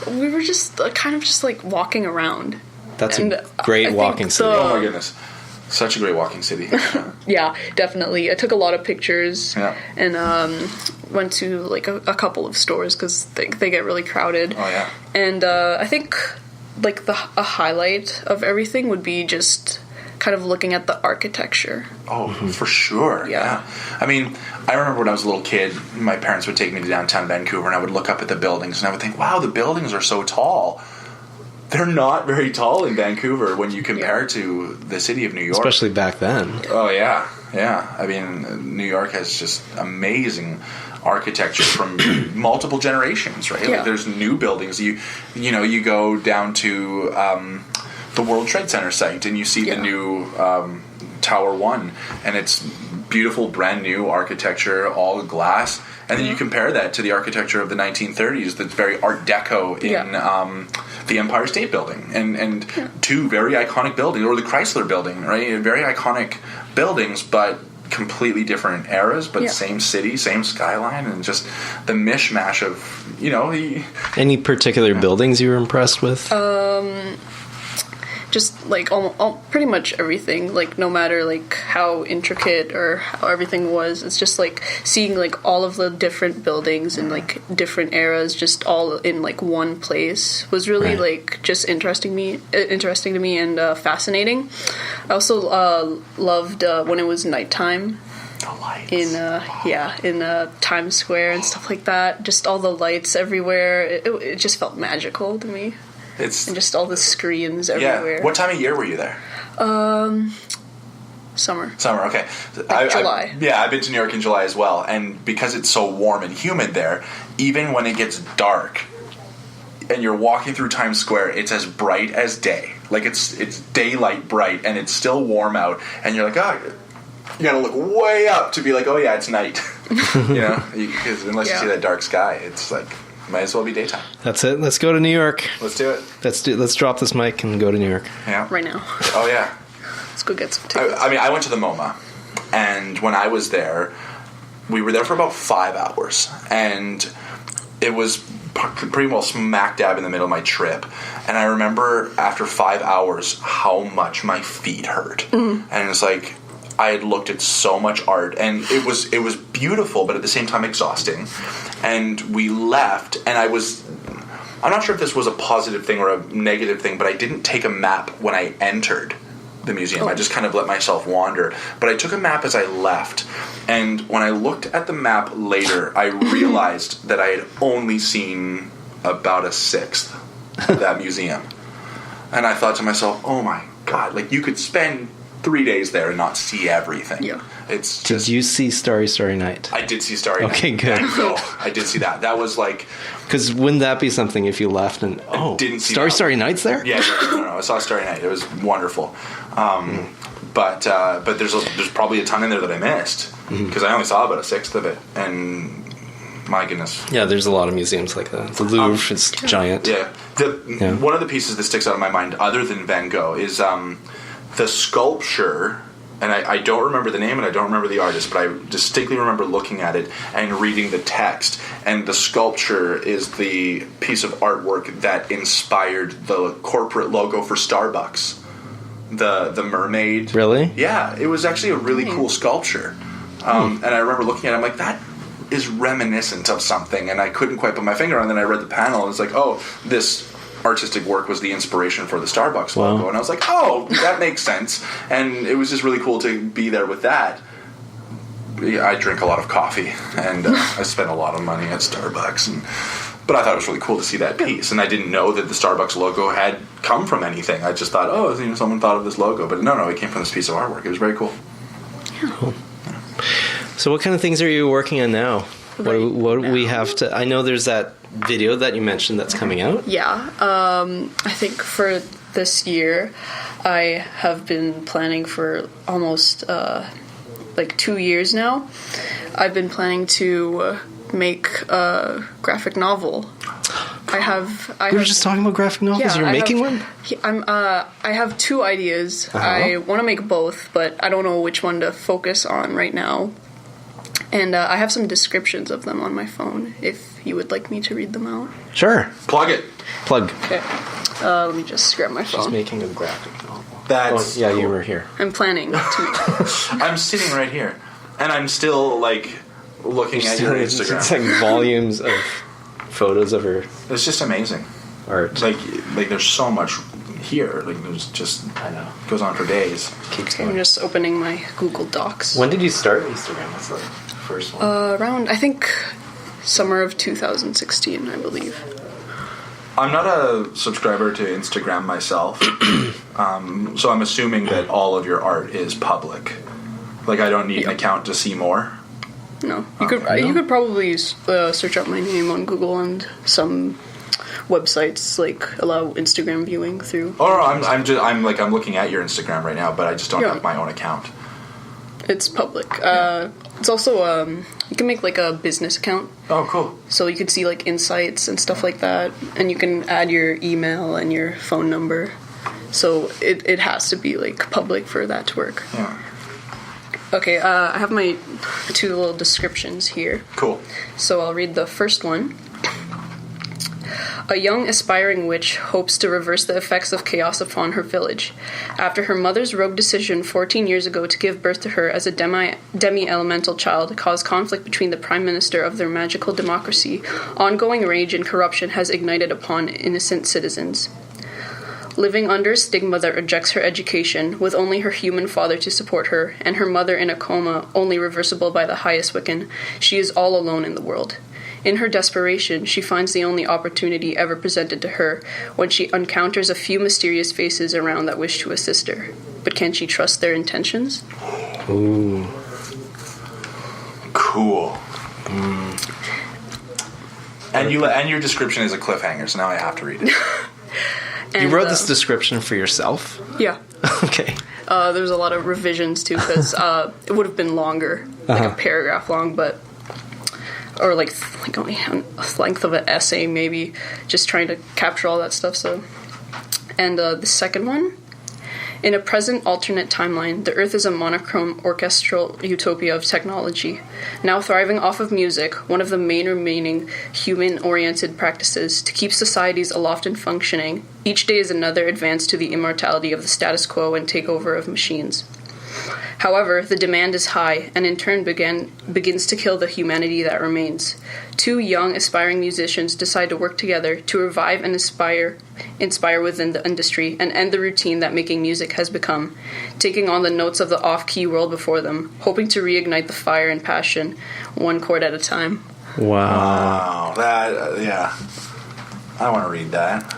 We were just kind of just like walking around. That's a great walking city. Oh, my goodness. Such a great walking city. Yeah, definitely. I took a lot of pictures and went to like a couple of stores because they get really crowded. Oh, yeah. And I think like a highlight of everything would be just kind of looking at the architecture. Oh, for sure. Yeah. I mean, I remember when I was a little kid, my parents would take me to downtown Vancouver, and I would look up at the buildings, and I would think, wow, the buildings are so tall. They're not very tall in Vancouver when you compare to the city of New York. Especially back then. Oh, yeah. Yeah. I mean, New York has just amazing architecture from multiple generations, right? Yeah. Like, there's new buildings. You go down to the World Trade Center site, and you see the new Tower 1, and it's beautiful, brand new architecture, all glass. And then you compare that to the architecture of the 1930s that's very Art Deco in the Empire State Building. And two very iconic buildings, or the Chrysler Building, right? Very iconic buildings, but completely different eras, but same city, same skyline, and just the mishmash of, Any particular buildings you were impressed with? Just like all pretty much everything, like no matter like how intricate or how everything was, it's just like seeing like all of the different buildings in like different eras just all in like one place was really like just interesting to me and fascinating. I also loved when it was nighttime. The lights. In Times Square and stuff like that, just all the lights everywhere. It just felt magical to me. And just all the screens everywhere. Yeah. What time of year were you there? Summer. Summer, okay. July. I've been to New York in July as well. And because it's so warm and humid there, even when it gets dark and you're walking through Times Square, it's as bright as day. Like it's daylight bright and it's still warm out, and you're like, oh, you gotta look way up to be like, oh yeah, it's night. Because unless you see that dark sky, it's like might as well be daytime. That's it. Let's go to New York. Let's do it. Let's drop this mic and go to New York. Yeah, right now. Oh yeah. Let's go get some tickets. I went to the MoMA, and when I was there, we were there for about 5 hours, and it was pretty well smack dab in the middle of my trip. And I remember after 5 hours how much my feet hurt. And it's like I had looked at so much art, and it was beautiful, but at the same time exhausting. And we left, and I'm not sure if this was a positive thing or a negative thing, but I didn't take a map when I entered the museum. I just kind of let myself wander. But I took a map as I left, and when I looked at the map later, I realized that I had only seen about a sixth of that museum. And I thought to myself, oh my God, like you could spend 3 days there and not see everything. Yeah. It's just, did you see Starry Night? I did see Starry Night. Okay, good. I did see that. That was like... Because wouldn't that be something if you left and... Oh, didn't see Starry Night's there? Yeah, no, I saw Starry Night. It was wonderful. But there's probably a ton in there that I missed. Because I only saw about a sixth of it. And... my goodness. Yeah, there's a lot of museums like that. The Louvre is giant. Yeah. One of the pieces that sticks out of my mind, other than Van Gogh, is the sculpture, and I don't remember the name and I don't remember the artist, but I distinctly remember looking at it and reading the text. And the sculpture is the piece of artwork that inspired the corporate logo for Starbucks. The mermaid. Really? Yeah, it was actually a really cool sculpture. And I remember looking at it, I'm like, that is reminiscent of something, and I couldn't quite put my finger on it. And then I read the panel, and it's like, oh, this artistic work was the inspiration for the Starbucks logo. And I was like, oh, that makes sense. And it was just really cool to be there with that. I drink a lot of coffee, and I spent a lot of money at Starbucks, but I thought it was really cool to see that piece. And I didn't know that the Starbucks logo had come from anything. I just thought, oh, someone thought of this logo, but no, it came from this piece of artwork. It was very cool. Yeah. Cool. So what kind of things are you working on now? What do we have to... I know there's that video that you mentioned that's coming out. Yeah. I think for this year, I have been planning for almost 2 years now. I've been planning to make a graphic novel. We were just talking about graphic novels. You're making one? I have 2 ideas. I want to make both, but I don't know which one to focus on right now. And I have some descriptions of them on my phone, if you would like me to read them out. Sure. Plug it. Plug. Okay. Let me just grab my phone. She's making a graphic novel. That's cool. You were here. I'm planning to. I'm sitting right here, and I'm still, looking at your Instagram. It's like volumes of photos of her. It's just amazing. Art. Like there's so much here. There's just... I know. It goes on for days. Keeps going. I'm just opening my Google Docs. When did you start Instagram? What's the first one? Around, I think, summer of 2016, I believe. I'm not a subscriber to Instagram myself, so I'm assuming that all of your art is public. I don't need an account to see more. No, you could probably search up my name on Google, and some websites allow Instagram viewing through. Oh no, I'm looking at your Instagram right now, but I just don't have my own account. It's public. It's also you can make a business account. Oh, cool. So you could see insights and stuff like that, and you can add your email and your phone number. So it has to be public for that to work. Yeah. Okay, I have my 2 little descriptions here. Cool. So I'll read the first one. A young aspiring witch hopes to reverse the effects of chaos upon her village. After her mother's rogue decision 14 years ago to give birth to her as a demi-elemental child caused conflict between the prime minister of their magical democracy, ongoing rage and corruption has ignited upon innocent citizens. Living under a stigma that rejects her education, with only her human father to support her, and her mother in a coma only reversible by the highest Wiccan, she is all alone in the world. In her desperation, she finds the only opportunity ever presented to her when she encounters a few mysterious faces around that wish to assist her. But can she trust their intentions? Ooh. Cool. And your description is a cliffhanger, so now I have to read it. And, you wrote this description for yourself? Yeah. Okay. There's a lot of revisions too, because it would have been longer, like a paragraph long, or like only a length of an essay, maybe, just trying to capture all that stuff. So, and the second one, in a present alternate timeline, the Earth is a monochrome orchestral utopia of technology. Now thriving off of music, one of the main remaining human-oriented practices to keep societies aloft and functioning, each day is another advance to the immortality of the status quo and takeover of machines. However, the demand is high, and in turn begins to kill the humanity that remains. Two young, aspiring musicians decide to work together to revive and inspire within the industry and end the routine that making music has become, taking on the notes of the off-key world before them, hoping to reignite the fire and passion, one chord at a time. Wow. That, yeah. I want to read that.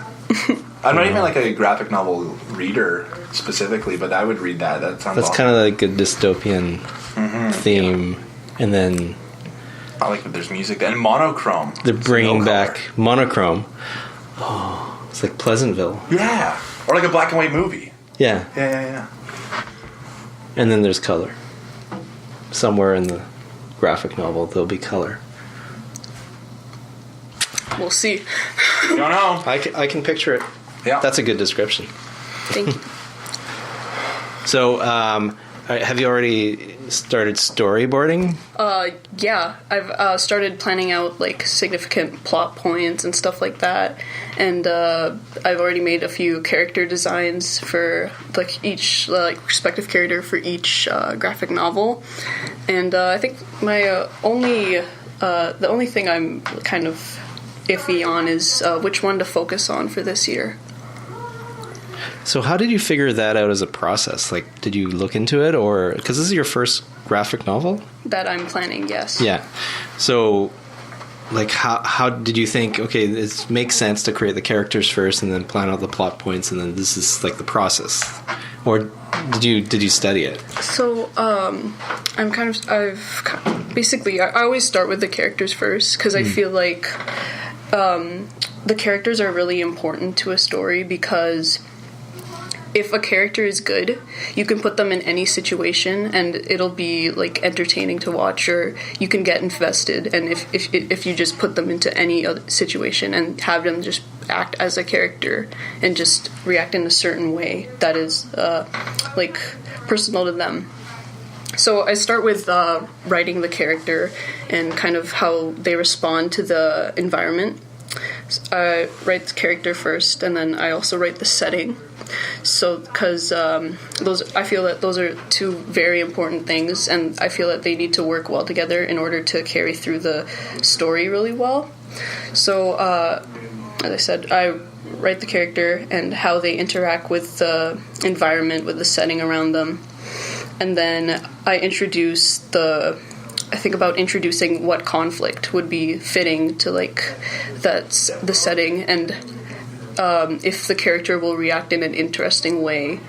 I'm not even like a graphic novel reader specifically, but I would read that. That sounds That's awesome. kind of like a dystopian theme. Yeah. And then I like that there's music and monochrome. They're bringing back monochrome. Oh, it's like Pleasantville. Yeah. Or like a black and white movie. Yeah. Yeah. And then there's color. Somewhere in the graphic novel, there'll be color. We'll see. Don't know. I can picture it. Yeah. That's a good description. Thank you. So, have you already started storyboarding? Yeah. I've started planning out like significant plot points and stuff like that, and I've already made a few character designs for like each respective character for each graphic novel, and I think my the only thing I'm kind of iffy on is which one to focus on for this year. So how did you figure that out as a process? Like, did you look into it, or because this is your first graphic novel that I'm planning? Yes. Yeah. So, like, how did you think? Okay, it makes sense to create the characters first, and then plan out the plot points, and then this is like the process. Or did you study it? So I always start with the characters first because I feel like the characters are really important to a story, because if a character is good, you can put them in any situation and it'll be like entertaining to watch, or you can get invested. And if you just put them into any other situation and have them just act as a character and just react in a certain way that is like personal to them. So I start with writing the character and kind of how they respond to the environment. I write the character first, and then I also write the setting. So, because I feel that those are two very important things, and I feel that they need to work well together in order to carry through the story really well. So, as I said, I write the character and how they interact with the environment, with the setting around them, and then I think about introducing what conflict would be fitting to like that's the setting, and if the character will react in an interesting way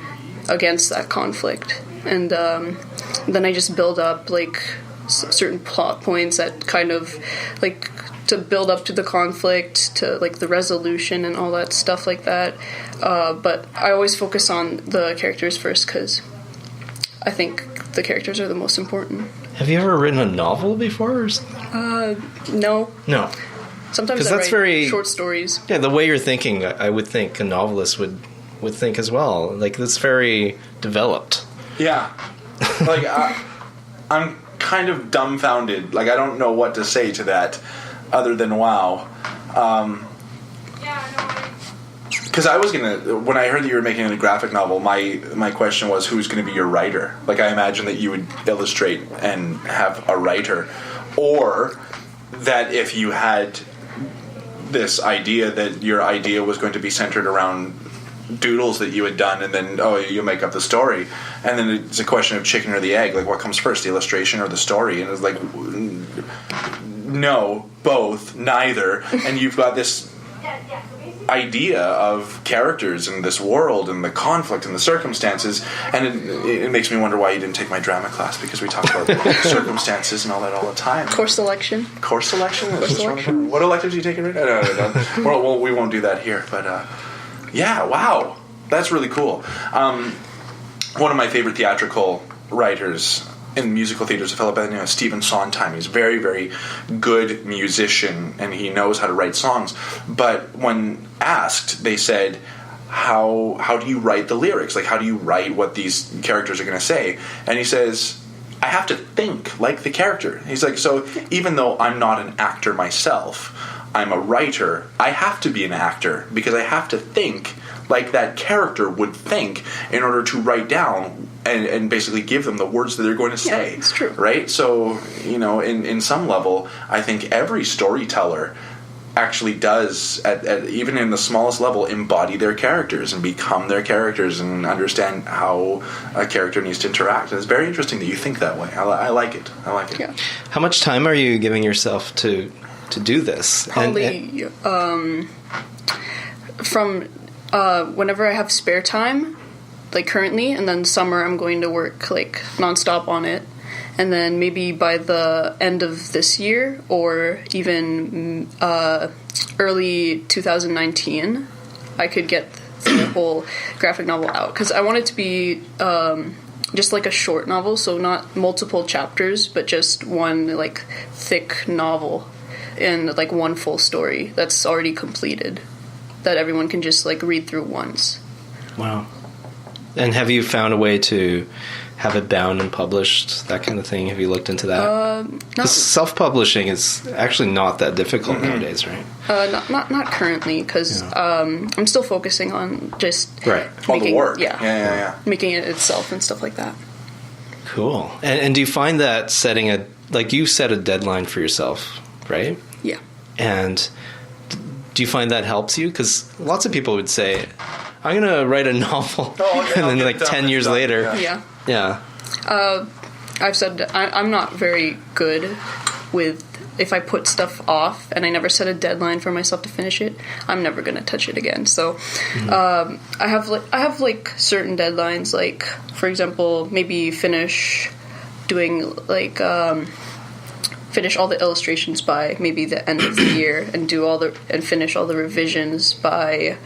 against that conflict. And then I just build up like certain plot points that kind of like to build up to the conflict, to like the resolution and all that stuff like that. But I always focus on the characters first because I think the characters are the most important. Have you ever written a novel before? No. No. Sometimes I write very short stories. Yeah, the way you're thinking, I would think a novelist would think as well. Like, that's very developed. Yeah. Like, I'm kind of dumbfounded. Like, I don't know what to say to that other than wow. Because I was when I heard that you were making a graphic novel, my question was, who's going to be your writer? Like, I imagine that you would illustrate and have a writer, or that if you had this idea that your idea was going to be centered around doodles that you had done, and then you make up the story, and then it's a question of chicken or the egg. Like, what comes first, the illustration or the story? And it's like, no, both, neither. And you've got this idea of characters and this world and the conflict and the circumstances, and it makes me wonder why you didn't take my drama class, because we talk about circumstances and all that all the time. Course selection. What electives do you take? No. Well, we won't do that here, but Yeah, wow. That's really cool. One of my favorite theatrical writers in musical theater is a fellow by the name of Stephen Sondheim. He's a very, very good musician, and he knows how to write songs. But when asked, they said, how do you write the lyrics? Like, how do you write what these characters are going to say? And he says, I have to think like the character. He's like, so even though I'm not an actor myself, I'm a writer, I have to be an actor because I have to think like that character would think in order to write down and basically give them the words that they're going to say. Yeah, it's true. Right? So, in some level, I think every storyteller actually does, at even in the smallest level, embody their characters and become their characters and understand how a character needs to interact. And it's very interesting that you think that way. I like it. Yeah. How much time are you giving yourself to do this? Probably from whenever I have spare time, like currently, and then summer I'm going to work like nonstop on it. And then maybe by the end of this year or even early 2019, I could get the whole graphic novel out. Because I want it to be just like a short novel, so not multiple chapters, but just one like thick novel and like one full story that's already completed that everyone can just like read through once. Wow. And have you found a way to have it bound and published, that kind of thing? Have you looked into that? Because self-publishing is actually not that difficult nowadays, right? Not currently, because I'm still focusing on just all the work. Yeah, making it itself and stuff like that. Cool. And do you find that setting you set a deadline for yourself, right? Yeah. And do you find that helps you? Because lots of people would say, I'm going to write a novel, and then like 10 years later. Yeah. I've said I'm not very good with, if I put stuff off and I never set a deadline for myself to finish it, I'm never going to touch it again. So I have like certain deadlines, like for example, maybe finish doing like finish all the illustrations by maybe the end of the year and finish all the revisions by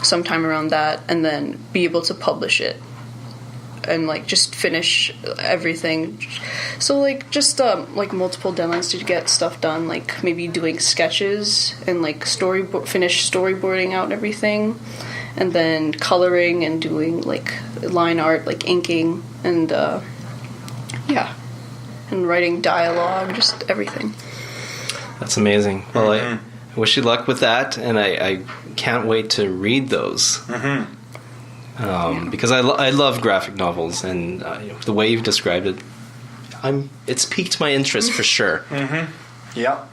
sometime around that, and then be able to publish it and like just finish everything. So like just like multiple deadlines to get stuff done, like maybe doing sketches and like finish storyboarding out everything, and then coloring and doing like line art, like inking and and writing dialogue, just everything. That's amazing. Well, I wish you luck with that, and I can't wait to read those. Because I love graphic novels, and the way you've described it, it's piqued my interest for sure. Yeah.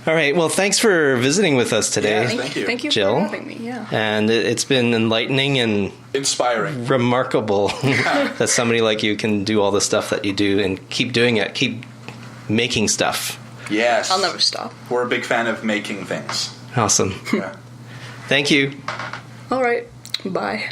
All right. Well, thanks for visiting with us today. Yeah, thank you. Thank you Jill, for having me. Yeah. And it's been enlightening and inspiring, remarkable that somebody like you can do all the stuff that you do and keep doing it, keep making stuff. Yes. I'll never stop. We're a big fan of making things. Awesome. Yeah. Thank you. All right. Bye.